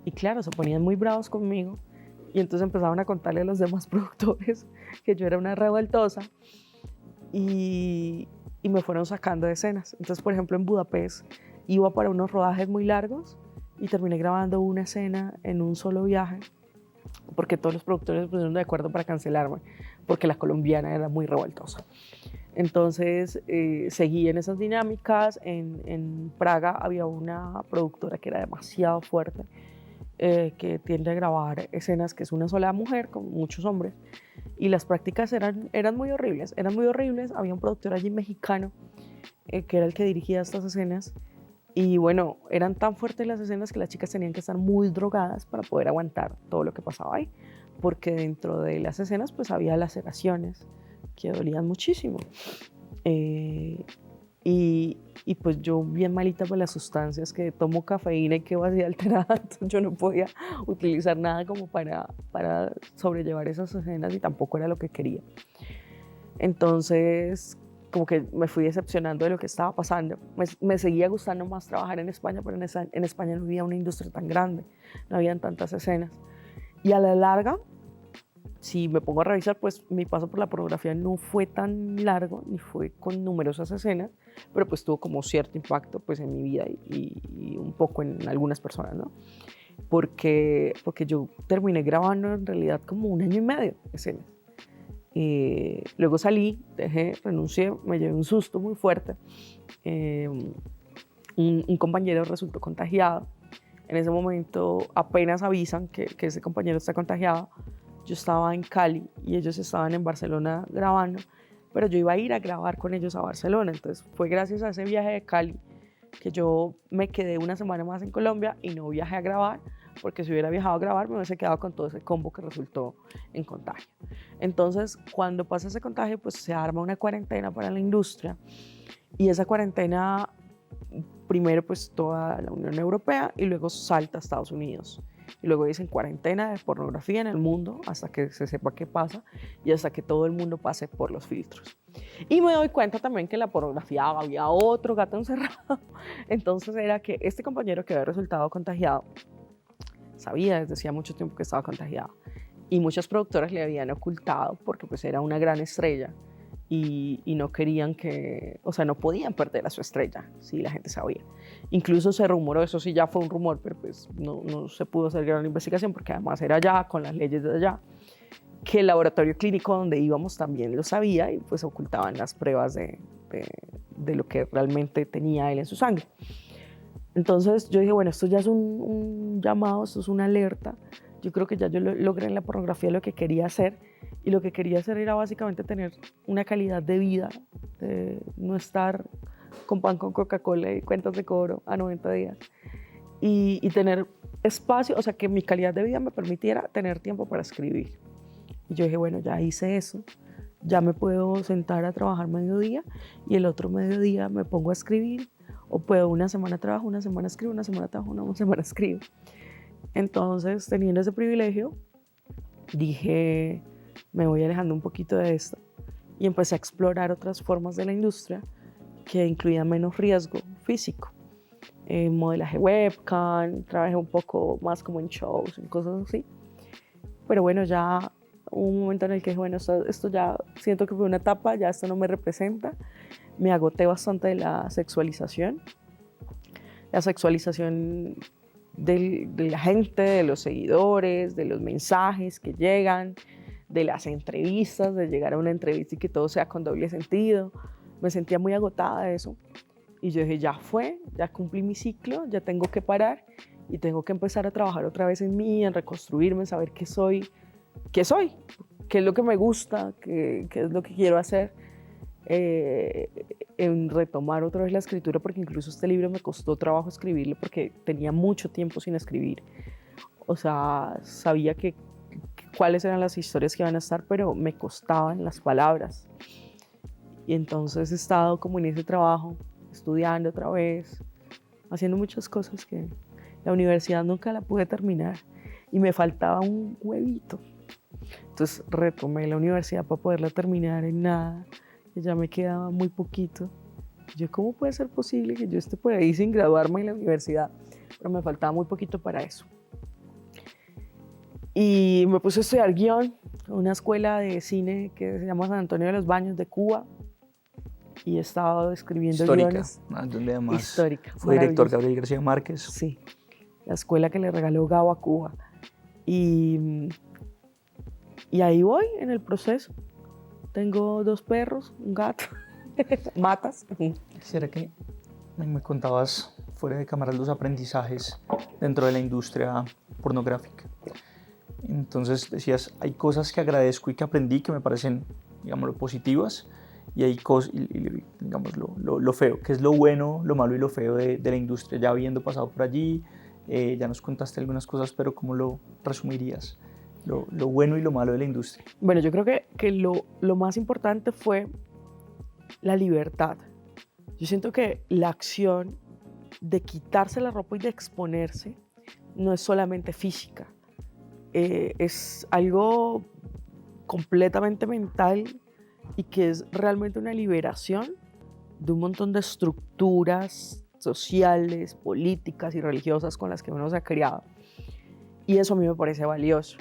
Y claro, se ponían muy bravos conmigo. Y entonces empezaban a contarle a los demás productores que yo era una revoltosa y me fueron sacando de escenas. Entonces, por ejemplo, en Budapest iba para unos rodajes muy largos y terminé grabando una escena en un solo viaje porque todos los productores se pusieron de acuerdo para cancelarme porque la colombiana era muy revoltosa. Entonces seguí en esas dinámicas. En Praga había una productora que era demasiado fuerte, que tiende a grabar escenas que es una sola mujer con muchos hombres, y las prácticas eran muy horribles, Había un productor allí mexicano que era el que dirigía estas escenas, y bueno, eran tan fuertes las escenas que las chicas tenían que estar muy drogadas para poder aguantar todo lo que pasaba ahí, porque dentro de las escenas pues había laceraciones que dolían muchísimo. Y pues yo bien malita por las sustancias, que tomo cafeína y quedo así alterada, entonces yo no podía utilizar nada como para sobrellevar esas escenas y tampoco era lo que quería. Entonces como que me fui decepcionando de lo que estaba pasando. Me seguía gustando más trabajar en España, pero en España no había una industria tan grande, no habían tantas escenas. Y a la larga si me pongo a revisar, pues mi paso por la pornografía no fue tan largo, ni fue con numerosas escenas, pero pues tuvo como cierto impacto pues en mi vida y un poco en algunas personas, ¿no? Porque yo terminé grabando en realidad como 1 año y medio escenas. Luego salí, dejé, renuncié, me llevé un susto muy fuerte. Un compañero resultó contagiado. En ese momento apenas avisan que ese compañero está contagiado. Yo estaba en Cali y ellos estaban en Barcelona grabando, pero yo iba a ir a grabar con ellos a Barcelona. Entonces fue gracias a ese viaje de Cali que yo me quedé 1 semana más en Colombia y no viajé a grabar, porque si hubiera viajado a grabar me hubiese quedado con todo ese combo que resultó en contagio. Entonces, cuando pasa ese contagio, pues se arma una cuarentena para la industria, y esa cuarentena, primero pues toda la Unión Europea y luego salta a Estados Unidos. Y luego dicen cuarentena de pornografía en el mundo hasta que se sepa qué pasa y hasta que todo el mundo pase por los filtros. Y me doy cuenta también que en la pornografía había otro gato encerrado. Entonces era que este compañero que había resultado contagiado, sabía desde hacía mucho tiempo que estaba contagiado, y muchas productoras le habían ocultado porque pues era una gran estrella y no querían que, o sea, no podían perder a su estrella si la gente sabía. Incluso se rumoró, eso sí ya fue un rumor, pero pues no se pudo hacer gran investigación porque además era allá, con las leyes de allá, que el laboratorio clínico donde íbamos también lo sabía y pues ocultaban las pruebas de lo que realmente tenía él en su sangre. Entonces yo dije, bueno, esto ya es un llamado, esto es una alerta. Yo creo que ya yo logré en la pornografía lo que quería hacer, y lo que quería hacer era básicamente tener una calidad de vida, no estar con pan con Coca-Cola y cuentas de cobro a 90 días, y tener espacio, o sea, que mi calidad de vida me permitiera tener tiempo para escribir. Y yo dije, bueno, ya hice eso, ya me puedo sentar a trabajar mediodía y el otro mediodía me pongo a escribir, o puedo 1 semana trabajo, 1 semana escribo, 1 semana trabajo, 1 semana escribo. Entonces, teniendo ese privilegio, dije, me voy alejando un poquito de esto, y empecé a explorar otras formas de la industria que incluían menos riesgo físico. Modelaje webcam, trabajé un poco más como en shows, en cosas así. Pero bueno, ya hubo un momento en el que dije, bueno, esto ya siento que fue una etapa, ya esto no me representa. Me agoté bastante de la sexualización. La sexualización de la gente, de los seguidores, de los mensajes que llegan, de las entrevistas, de llegar a una entrevista y que todo sea con doble sentido. Me sentía muy agotada de eso. Y yo dije, ya fue, ya cumplí mi ciclo, ya tengo que parar y tengo que empezar a trabajar otra vez en mí, en reconstruirme, en saber qué soy, qué es lo que me gusta, qué es lo que quiero hacer, en retomar otra vez la escritura, porque incluso este libro me costó trabajo escribirlo porque tenía mucho tiempo sin escribir. O sea, sabía cuáles eran las historias que iban a estar, pero me costaban las palabras. Y entonces he estado como en ese trabajo, estudiando otra vez, haciendo muchas cosas que la universidad nunca la pude terminar y me faltaba un huevito. Entonces retomé la universidad para poderla terminar en nada, y ya me quedaba muy poquito. Yo, ¿cómo puede ser posible que yo esté por ahí sin graduarme en la universidad? Pero me faltaba muy poquito para eso. Y me puse a estudiar guión en una escuela de cine que se llama San Antonio de los Baños de Cuba, y he estado escribiendo guiones. Histórica. Fue director Gabriel García Márquez. Sí, la escuela que le regaló Gabo a Cuba. Y ahí voy en el proceso. Tengo 2 perros, un gato, matas. Quisiera que me contabas fuera de cámaras los aprendizajes dentro de la industria pornográfica. Entonces decías, hay cosas que agradezco y que aprendí que me parecen, digámoslo, positivas, y hay cosas, digamos, lo feo, que es lo bueno, lo malo y lo feo de la industria. Ya habiendo pasado por allí, ya nos contaste algunas cosas, pero ¿cómo lo resumirías? Lo bueno y lo malo de la industria. Bueno, yo creo que lo más importante fue la libertad. Yo siento que la acción de quitarse la ropa y de exponerse no es solamente física, es algo completamente mental, y que es realmente una liberación de un montón de estructuras sociales, políticas y religiosas con las que uno se ha criado. Y eso a mí me parece valioso.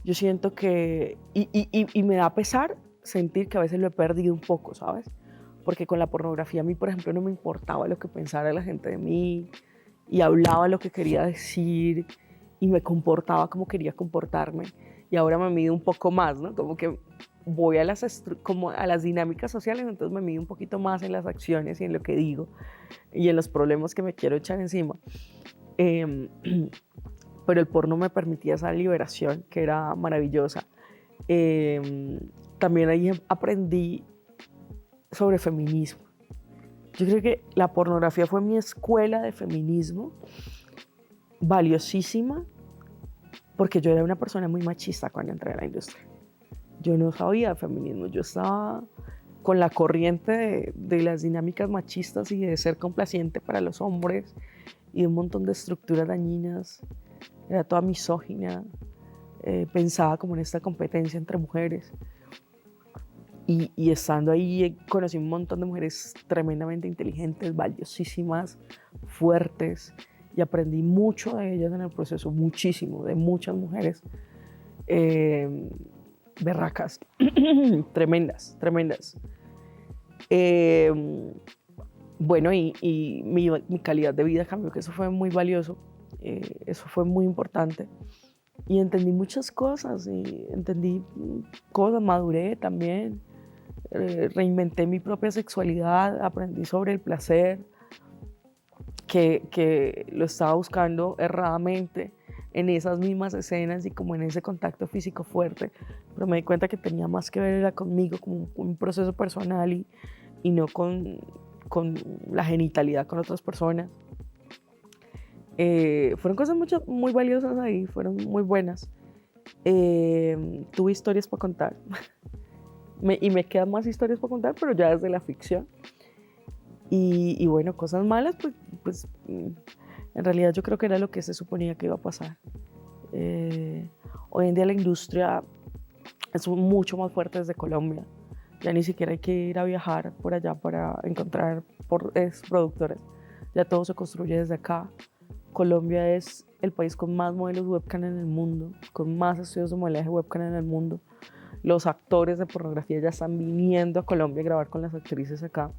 Yo yo siento que, y me da pesar sentir que a veces lo he perdido un poco, ¿sabes? Porque con la pornografía a mí, por ejemplo, no me importaba lo que pensara la gente de mí y hablaba lo que quería decir y me comportaba como quería comportarme. Y ahora me mido un poco más, ¿no? Como que voy a como a las dinámicas sociales, entonces me mido un poquito más en las acciones y en lo que digo y en los problemas que me quiero echar encima. Eh, pero el porno me permitía esa liberación que era maravillosa. También ahí aprendí sobre feminismo. Yo creo que la pornografía fue mi escuela de feminismo, valiosísima, porque yo era una persona muy machista cuando entré a la industria. Yo no sabía de feminismo, yo estaba con la corriente de las dinámicas machistas y de ser complaciente para los hombres y de un montón de estructuras dañinas. Era toda misógina, pensaba como en esta competencia entre mujeres. Y estando ahí conocí un montón de mujeres tremendamente inteligentes, valiosísimas, fuertes, y aprendí mucho de ellas en el proceso, muchísimo, de muchas mujeres berracas, tremendas, tremendas. Bueno, y mi calidad de vida cambió, que eso fue muy valioso, eso fue muy importante. Y entendí muchas cosas, y entendí cosas, maduré también. Reinventé mi propia sexualidad, aprendí sobre el placer, que lo estaba buscando erradamente en esas mismas escenas y como en ese contacto físico fuerte, pero me di cuenta que tenía más que ver era conmigo, como un proceso personal y no con la genitalidad con otras personas. Fueron cosas muy valiosas ahí, fueron muy buenas. Tuve historias para contar. Y me quedan más historias para contar, pero ya desde la ficción. Y bueno, cosas malas, pues en realidad yo creo que era lo que se suponía que iba a pasar. Hoy en día la industria es mucho más fuerte desde Colombia. Ya ni siquiera hay que ir a viajar por allá para encontrar productores. Ya todo se construye desde acá. Colombia es el país con más modelos webcam en el mundo, con más estudios de modelaje webcam en el mundo. Los actores de pornografía ya están viniendo a Colombia a grabar con las actrices acá.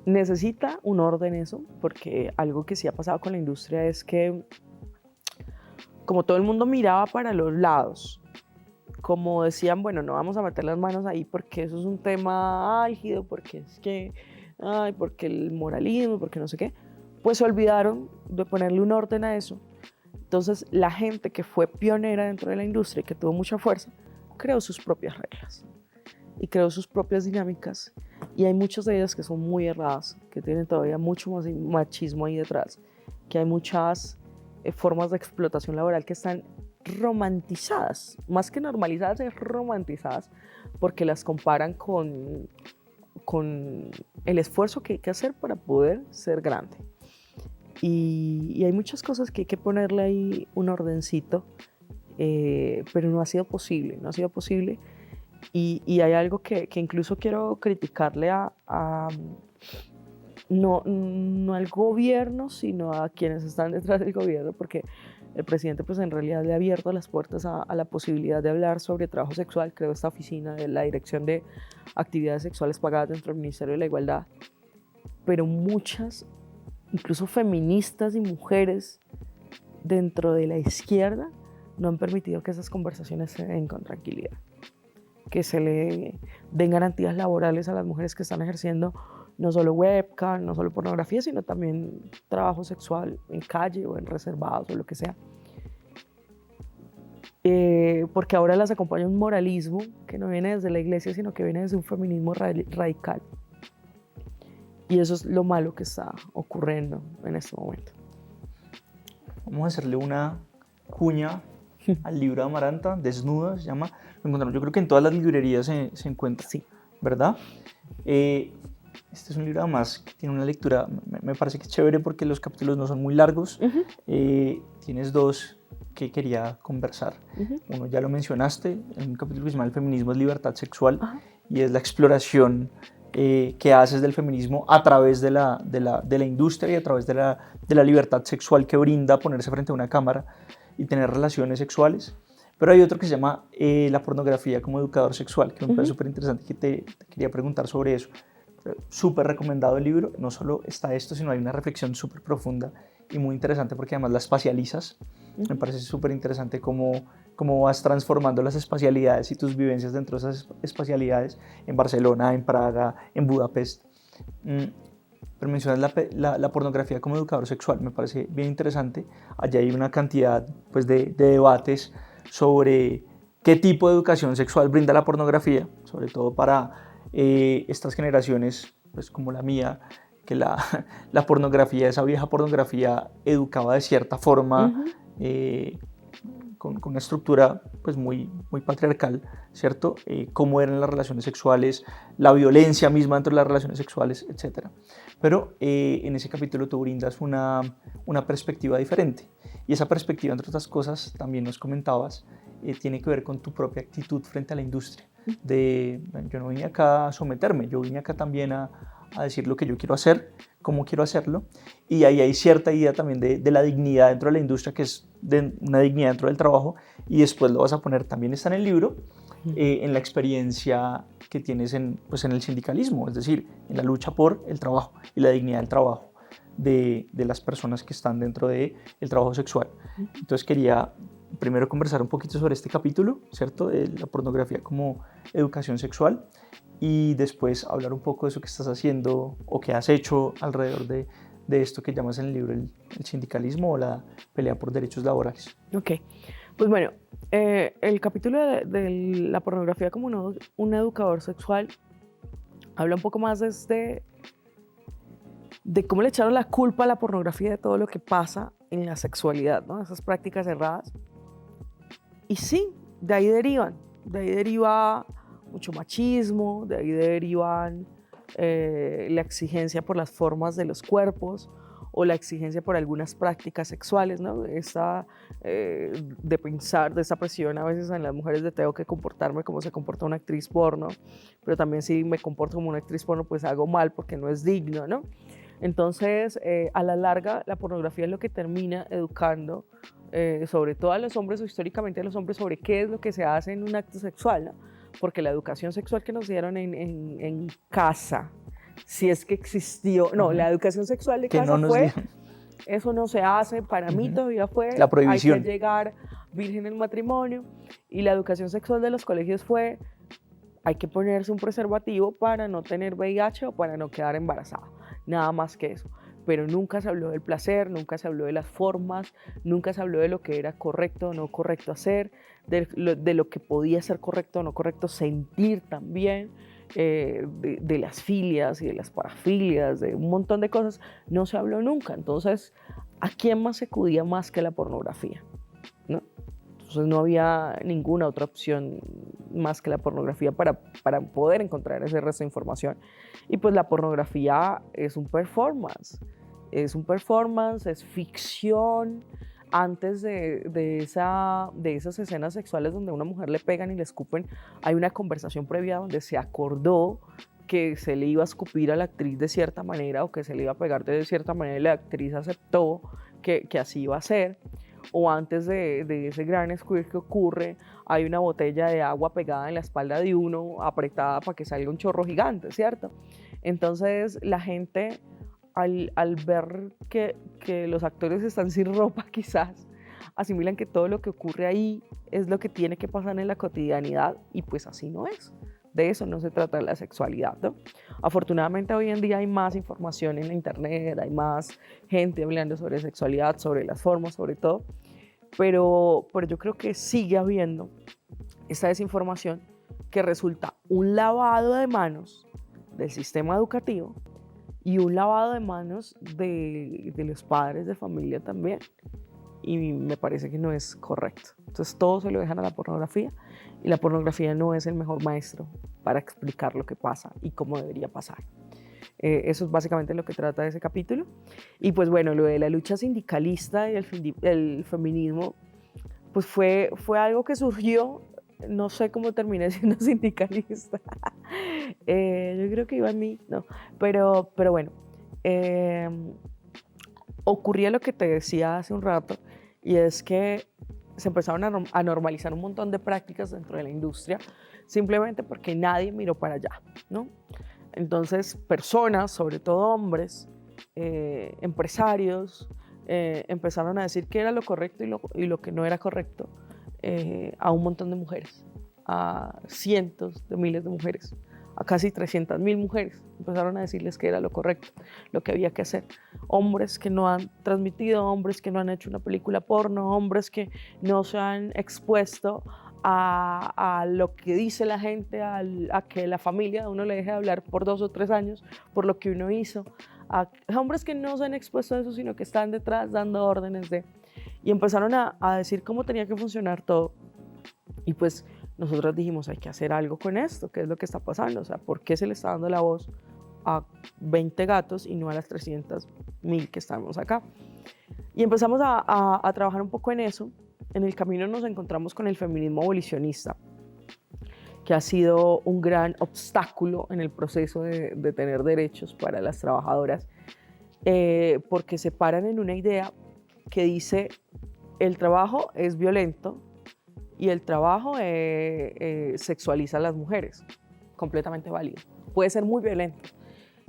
Necesita un orden eso, porque algo que sí ha pasado con la industria es que como todo el mundo miraba para los lados, como decían, bueno, no vamos a meter las manos ahí porque eso es un tema álgido, porque es que, porque el moralismo, porque no sé qué, pues se olvidaron de ponerle un orden a eso. Entonces la gente que fue pionera dentro de la industria y que tuvo mucha fuerza, creó sus propias reglas y creó sus propias dinámicas, y hay muchas de ellas que son muy erradas, que tienen todavía mucho más machismo ahí detrás, que hay muchas formas de explotación laboral que están romantizadas, más que normalizadas, es romantizadas, porque las comparan con el esfuerzo que hay que hacer para poder ser grande. Y hay muchas cosas que hay que ponerle ahí un ordencito, pero no ha sido posible, no ha sido posible. Y hay algo que incluso quiero criticarle no al gobierno, sino a quienes están detrás del gobierno, porque el presidente pues en realidad le ha abierto las puertas a la posibilidad de hablar sobre trabajo sexual. Creó esta oficina de la Dirección de Actividades Sexuales Pagadas dentro del Ministerio de la Igualdad, pero muchas, incluso feministas y mujeres dentro de la izquierda, no han permitido que esas conversaciones se den con tranquilidad, que se le den garantías laborales a las mujeres que están ejerciendo no solo webcam, no solo pornografía, sino también trabajo sexual en calle o en reservados o lo que sea. Porque ahora las acompaña un moralismo que no viene desde la iglesia, sino que viene desde un feminismo radical. Y eso es lo malo que está ocurriendo en este momento. Vamos a hacerle una cuña al libro de Amaranta, Desnuda, se llama. Lo encontramos, yo creo que en todas las librerías se encuentra, Sí. ¿Verdad? Este es un libro además que tiene una lectura, me parece que es chévere porque los capítulos no son muy largos. Tienes dos que quería conversar. Uno ya lo mencionaste, en un capítulo que se llama El feminismo es libertad sexual, y es la exploración que haces del feminismo a través de la industria y a través de la libertad sexual que brinda ponerse frente a una cámara y tener relaciones sexuales. Pero hay otro que se llama La pornografía como educador sexual, que me parece súper interesante, que te quería preguntar sobre eso. Súper recomendado el libro, no solo está esto, sino hay una reflexión súper profunda y muy interesante porque además la espacializas. Me parece súper interesante cómo vas transformando las espacialidades y tus vivencias dentro de esas espacialidades en Barcelona, en Praga, en Budapest. Pero mencionas la pornografía como educador sexual, me parece bien interesante. Allá hay una cantidad pues, de debates sobre qué tipo de educación sexual brinda la pornografía, sobre todo para estas generaciones pues, como la mía, que la pornografía, esa vieja pornografía, educaba de cierta forma, con una estructura pues, muy patriarcal, ¿cierto? Cómo eran las relaciones sexuales, la violencia misma dentro de las relaciones sexuales, etc. Pero en ese capítulo tú brindas una perspectiva diferente. Y esa perspectiva, entre otras cosas, también nos comentabas, tiene que ver con tu propia actitud frente a la industria. Yo no vine acá a someterme, yo vine acá también a decir lo que yo quiero hacer, cómo quiero hacerlo, y ahí hay cierta idea también de la dignidad dentro de la industria, que es una dignidad dentro del trabajo, y después lo vas a poner, también está en el libro, en la experiencia que tienes pues en el sindicalismo, es decir, en la lucha por el trabajo y la dignidad del trabajo de las personas que están dentro del trabajo sexual. Entonces quería primero conversar un poquito sobre este capítulo, ¿cierto? De la pornografía como educación sexual, y después hablar un poco de eso que estás haciendo o que has hecho alrededor de esto que llamas en el libro el sindicalismo o la pelea por derechos laborales. Ok, pues bueno, el capítulo de la pornografía como un educador sexual habla un poco más de cómo le echaron la culpa a la pornografía de todo lo que pasa en la sexualidad, ¿no? Esas prácticas erradas. Y sí, de ahí deriva mucho machismo, de ahí derivan la exigencia por las formas de los cuerpos o la exigencia por algunas prácticas sexuales, ¿no? De pensar, de esa presión a veces en las mujeres de tengo que comportarme como se comporta una actriz porno, pero también si me comporto como una actriz porno, pues hago mal porque no es digno, ¿no? Entonces, a la larga, la pornografía es lo que termina educando sobre todo a los hombres o históricamente a los hombres sobre qué es lo que se hace en un acto sexual, ¿no? Porque la educación sexual que nos dieron en casa, si es que existió, no, la educación sexual de casa fue, eso no se hace, para mí todavía fue, la prohibición. Hay que llegar virgen al matrimonio, y la educación sexual de los colegios fue, hay que ponerse un preservativo para no tener VIH o para no quedar embarazada, nada más que eso. Pero nunca se habló del placer, nunca se habló de las formas, nunca se habló de lo que era correcto o no correcto hacer, de lo que podía ser correcto o no correcto sentir también, de las filias y de las parafilias, de un montón de cosas, no se habló nunca. Entonces, ¿a quién más se acudía más que la pornografía? ¿No? Entonces no había ninguna otra opción más que la pornografía para poder encontrar ese resto de información. Y pues la pornografía es un performance, es ficción. Antes de esas escenas sexuales donde a una mujer le pegan y le escupen, hay una conversación previa donde se acordó que se le iba a escupir a la actriz de cierta manera o que se le iba a pegar de cierta manera y la actriz aceptó que así iba a ser. O antes de ese gran squirt que ocurre, hay una botella de agua pegada en la espalda de uno, apretada para que salga un chorro gigante, ¿cierto? Entonces la gente, al ver que los actores están sin ropa, quizás asimilan que todo lo que ocurre ahí es lo que tiene que pasar en la cotidianidad, y pues así no es. De eso no se trata la sexualidad, ¿no? Afortunadamente hoy en día hay más información en la internet, hay más gente hablando sobre sexualidad, sobre las formas, sobre todo, pero yo creo que sigue habiendo esta desinformación que resulta un lavado de manos del sistema educativo y un lavado de manos de los padres de familia también, y me parece que no es correcto. Entonces todo se lo dejan a la pornografía, y la pornografía no es el mejor maestro para explicar lo que pasa y cómo debería pasar. Eso es básicamente lo que trata ese capítulo. Y pues bueno, lo de la lucha sindicalista y el feminismo, pues fue algo que surgió, no sé cómo terminé siendo sindicalista. Yo creo que iba en mí, no, pero bueno, ocurría lo que te decía hace un rato, y es que se empezaron a normalizar un montón de prácticas dentro de la industria, simplemente porque nadie miró para allá, ¿no? Entonces, personas, sobre todo hombres, empresarios, empezaron a decir qué era lo correcto y lo que no era correcto a un montón de mujeres, a cientos de miles de mujeres, a casi 300.000 mujeres. Empezaron a decirles qué era lo correcto, lo que había que hacer. Hombres que no han transmitido, hombres que no han hecho una película porno, hombres que no se han expuesto a lo que dice la gente, a que la familia de uno le deje de hablar por 2 o 3 años por lo que uno hizo, a hombres que no se han expuesto a eso, sino que están detrás dando órdenes de... Y empezaron a decir cómo tenía que funcionar todo. Y pues nosotros dijimos, hay que hacer algo con esto, ¿qué es lo que está pasando? O sea, ¿por qué se le está dando la voz a 20 gatos y no a las 300.000 que estamos acá? Y empezamos a trabajar un poco en eso. En el camino nos encontramos con el feminismo abolicionista, que ha sido un gran obstáculo en el proceso de tener derechos para las trabajadoras, porque se paran en una idea que dice el trabajo es violento y el trabajo sexualiza a las mujeres. Completamente válido. Puede ser muy violento.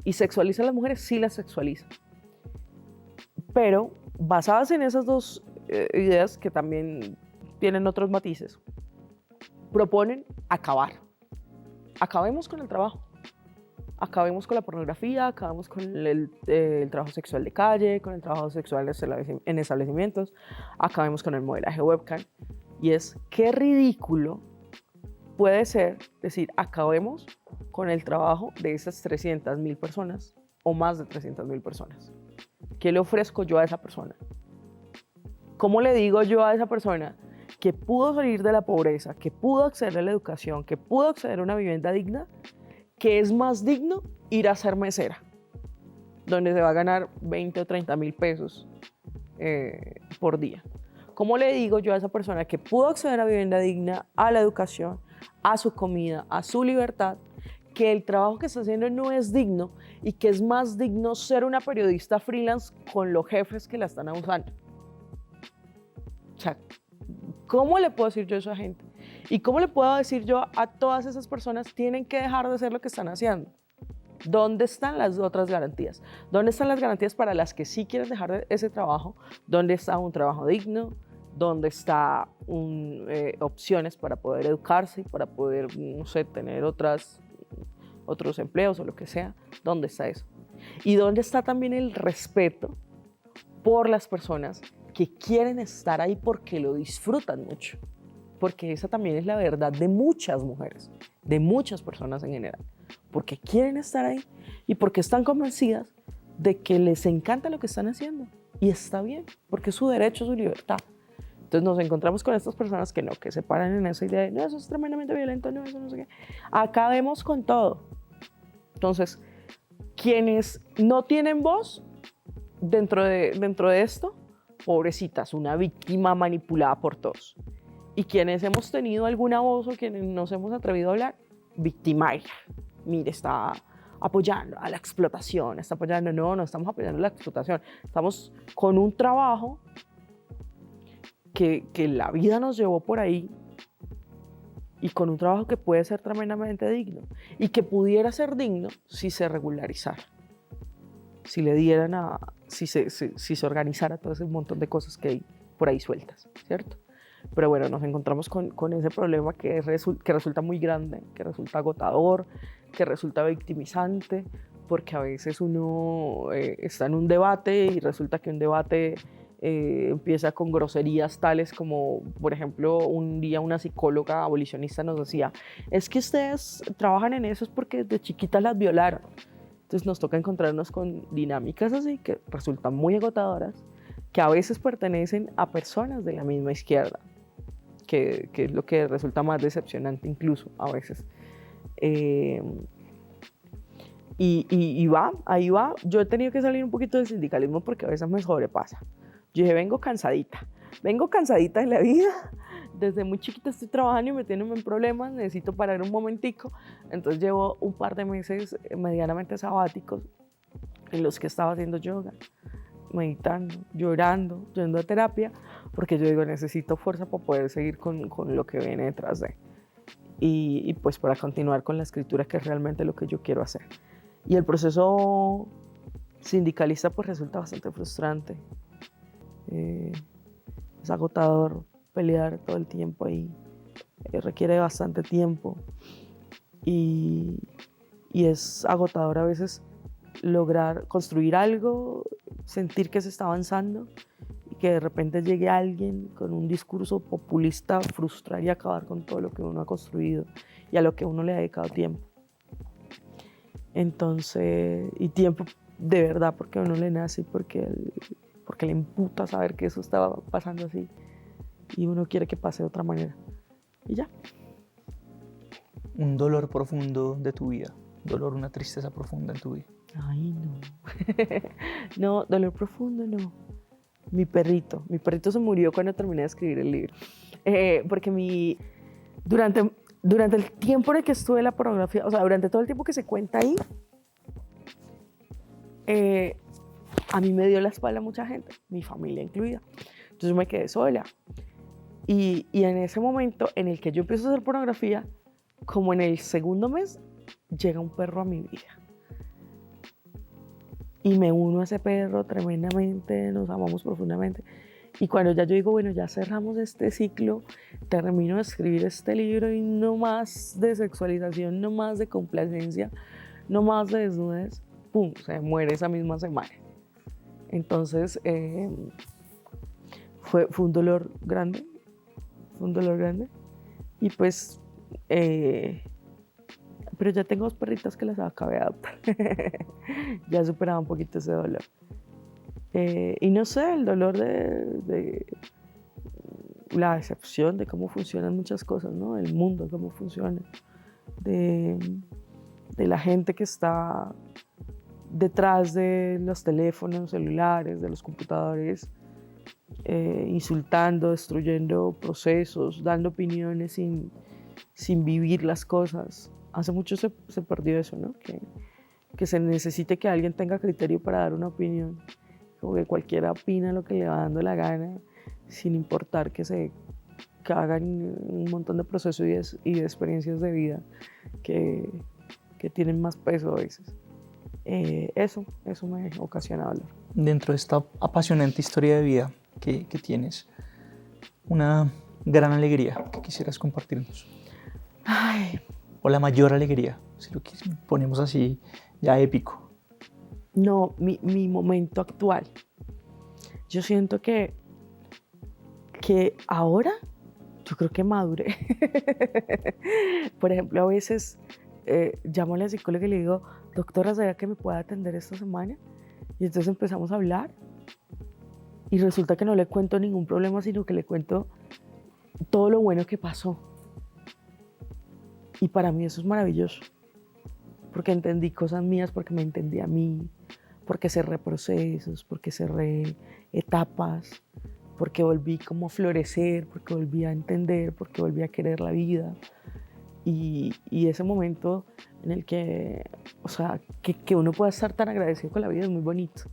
Y sexualiza a las mujeres, sí las sexualiza. Pero basadas en esas dos ideas, que también tienen otros matices, proponen acabar. Acabemos con el trabajo. Acabemos con la pornografía, acabemos con el trabajo sexual de calle, con el trabajo sexual en establecimientos, acabemos con el modelaje webcam. Y es, qué ridículo puede ser decir, acabemos con el trabajo de esas 300.000 personas o más de 300.000 personas. ¿Qué le ofrezco yo a esa persona? ¿Cómo le digo yo a esa persona que pudo salir de la pobreza, que pudo acceder a la educación, que pudo acceder a una vivienda digna, que es más digno ir a ser mesera, donde se va a ganar 20 o 30.000 pesos por día? ¿Cómo le digo yo a esa persona que pudo acceder a vivienda digna, a la educación, a su comida, a su libertad, que el trabajo que está haciendo no es digno y que es más digno ser una periodista freelance con los jefes que la están abusando? O sea, ¿cómo le puedo decir yo eso a gente? ¿Y cómo le puedo decir yo a todas esas personas tienen que dejar de hacer lo que están haciendo? ¿Dónde están las otras garantías? ¿Dónde están las garantías para las que sí quieren dejar ese trabajo? ¿Dónde está un trabajo digno? ¿Dónde están opciones para poder educarse, para poder, no sé, tener otros empleos o lo que sea? ¿Dónde está eso? ¿Y dónde está también el respeto por las personas que quieren estar ahí porque lo disfrutan mucho? Porque esa también es la verdad de muchas mujeres, de muchas personas en general. Porque quieren estar ahí y porque están convencidas de que les encanta lo que están haciendo. Y está bien, porque es su derecho, su libertad. Entonces nos encontramos con estas personas que no, que se paran en esa idea de no, eso es tremendamente violento, no, eso no sé qué. Acabemos con todo. Entonces, quienes no tienen voz dentro de esto, pobrecitas, una víctima manipulada por todos. Y quienes hemos tenido alguna voz o quienes nos hemos atrevido a hablar, victimaria. Mire, está apoyando a la explotación, está apoyando, no estamos apoyando la explotación, estamos con un trabajo que la vida nos llevó por ahí y con un trabajo que puede ser tremendamente digno y que pudiera ser digno si se regularizara, si le dieran si se organizara todo ese montón de cosas que hay por ahí sueltas, ¿cierto? Pero bueno, nos encontramos con ese problema que resulta muy grande, que resulta agotador, que resulta victimizante, porque a veces uno está en un debate y resulta que un debate empieza con groserías tales como, por ejemplo, un día una psicóloga abolicionista nos decía, es que ustedes trabajan en eso es porque desde chiquitas las violaron. Entonces nos toca encontrarnos con dinámicas así que resultan muy agotadoras, que a veces pertenecen a personas de la misma izquierda, que es lo que resulta más decepcionante incluso a veces. Ahí va. Yo he tenido que salir un poquito del sindicalismo porque a veces me sobrepasa. Yo dije, vengo cansadita de la vida. Desde muy chiquita estoy trabajando y metiéndome en problemas, necesito parar un momentico. Entonces llevo un par de meses medianamente sabáticos en los que estaba haciendo yoga, meditando, llorando, yendo a terapia, porque yo digo, necesito fuerza para poder seguir con lo que viene detrás de. Y pues para continuar con la escritura, que es realmente lo que yo quiero hacer. Y el proceso sindicalista pues resulta bastante frustrante. Es agotador pelear todo el tiempo ahí. Requiere bastante tiempo. Y es agotador a veces lograr construir algo, sentir que se está avanzando y que de repente llegue alguien con un discurso populista, frustrar y acabar con todo lo que uno ha construido y a lo que uno le ha dedicado tiempo. Entonces, y tiempo de verdad, porque a uno le nace, porque le imputa saber que eso estaba pasando así y uno quiere que pase de otra manera. Y ya. Un dolor profundo de tu vida, dolor, una tristeza profunda en tu vida. Ay, no. No, dolor profundo no. Mi perrito se murió cuando terminé de escribir el libro. Porque durante el tiempo en el que estuve en la pornografía, o sea, durante todo el tiempo que se cuenta ahí, a mí me dio la espalda mucha gente, mi familia incluida. Entonces me quedé sola. Y en ese momento en el que yo empiezo a hacer pornografía, como en el segundo mes, llega un perro a mi vida. Y me uno a ese perro tremendamente, nos amamos profundamente. Y cuando ya yo digo, bueno, ya cerramos este ciclo, termino de escribir este libro y no más de sexualización, no más de complacencia, no más de desnudez, ¡pum!, se muere esa misma semana. Entonces, fue un dolor grande, Y pues, pero ya tengo 2 perritas que las acabé de adoptar. Ya superaba un poquito ese dolor. Y no sé, el dolor de la decepción de cómo funcionan muchas cosas, ¿no? El mundo, cómo funciona. De la gente que está detrás de los teléfonos celulares, de los computadores, insultando, destruyendo procesos, dando opiniones sin vivir las cosas. Hace mucho se perdió eso, ¿no? Que se necesite que alguien tenga criterio para dar una opinión. Como que cualquiera opina lo que le va dando la gana, sin importar que se cagan un montón de procesos y de experiencias de vida que tienen más peso a veces. Eso me ocasiona dolor. Dentro de esta apasionante historia de vida que tienes, una gran alegría que quisieras compartirnos. Ay. O la mayor alegría, si lo ponemos así, ya épico. No, mi momento actual. Yo siento que ahora, yo creo que maduré. Por ejemplo, a veces llamo a la psicóloga y le digo, doctora, ¿sabía que me puede atender esta semana? Y entonces empezamos a hablar y resulta que no le cuento ningún problema, sino que le cuento todo lo bueno que pasó. Y para mí eso es maravilloso, porque entendí cosas mías, porque me entendí a mí, porque cerré procesos, porque cerré etapas, porque volví como a florecer, porque volví a entender, porque volví a querer la vida. Y ese momento en el que, o sea, que uno pueda estar tan agradecido con la vida es muy bonito.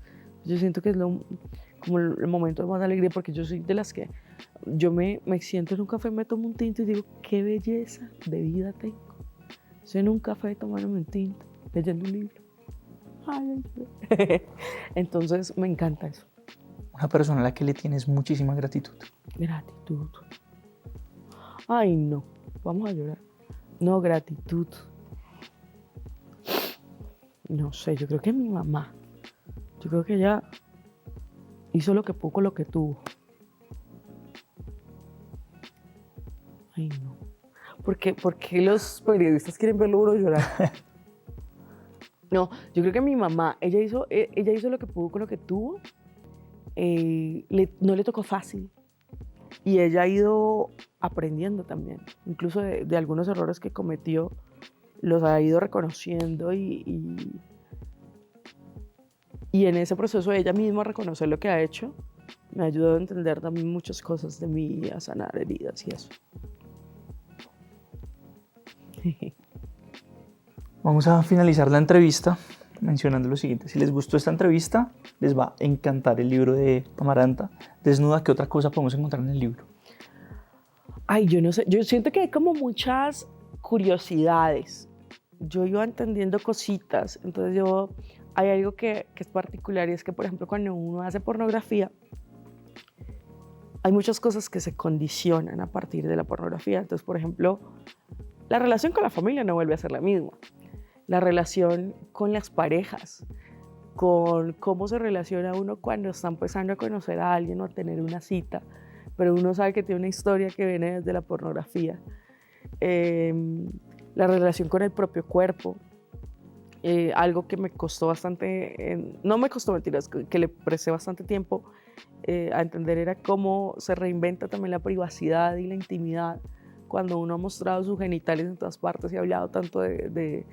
Yo siento que es como el momento de más alegría, porque yo soy de las que yo me siento en un café, me tomo un tinto y digo, qué belleza de vida tengo. Estoy en un café tomándome un tinto, leyendo un libro. Ay. Entonces me encanta eso. Una persona a la que le tienes muchísima gratitud. Gratitud. Ay, no, vamos a llorar. No, gratitud. No sé, yo creo que mi mamá. Yo creo que ella hizo lo que pudo con lo que tuvo. Ay, no. ¿Por qué los periodistas quieren verlo uno llorar? No, yo creo que mi mamá, ella hizo lo que pudo con lo que tuvo. No le tocó fácil. Y ella ha ido aprendiendo también. Incluso de algunos errores que cometió, los ha ido reconociendo y en ese proceso ella misma reconocer lo que ha hecho me ha ayudado a entender también muchas cosas de mí, a sanar heridas y eso. Vamos a finalizar la entrevista mencionando lo siguiente: si les gustó esta entrevista, les va a encantar el libro de Amaranta, Desnuda. ¿Qué otra cosa podemos encontrar en el libro? Ay, yo no sé, yo siento que hay como muchas curiosidades. Yo iba entendiendo cositas, entonces hay algo que es particular y es que, por ejemplo, cuando uno hace pornografía, hay muchas cosas que se condicionan a partir de la pornografía. Entonces, por ejemplo, la relación con la familia no vuelve a ser la misma. La relación con las parejas, con cómo se relaciona uno cuando está empezando a conocer a alguien o a tener una cita, pero uno sabe que tiene una historia que viene desde la pornografía. La relación con el propio cuerpo, algo que me costó bastante, no me costó, mentiras, que le presté bastante tiempo a entender, era cómo se reinventa también la privacidad y la intimidad cuando uno ha mostrado sus genitales en todas partes y ha hablado tanto de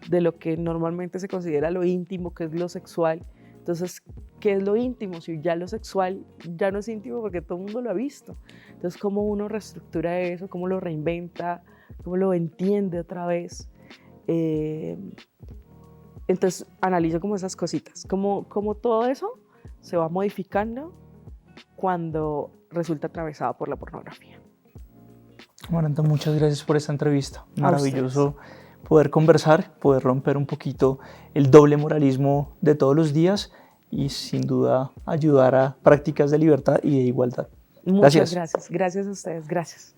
lo que normalmente se considera lo íntimo, que es lo sexual. Entonces, ¿qué es lo íntimo? Si ya lo sexual ya no es íntimo porque todo el mundo lo ha visto. Entonces, ¿cómo uno reestructura eso? ¿Cómo lo reinventa? ¿Cómo lo entiende otra vez? Entonces, analizo como esas cositas, cómo todo eso se va modificando cuando resulta atravesado por la pornografía. Amaranta, muchas gracias por esta entrevista. A Maravilloso poder conversar, poder romper un poquito el doble moralismo de todos los días y sin duda ayudar a prácticas de libertad y de igualdad. Muchas gracias. Gracias a ustedes. Gracias.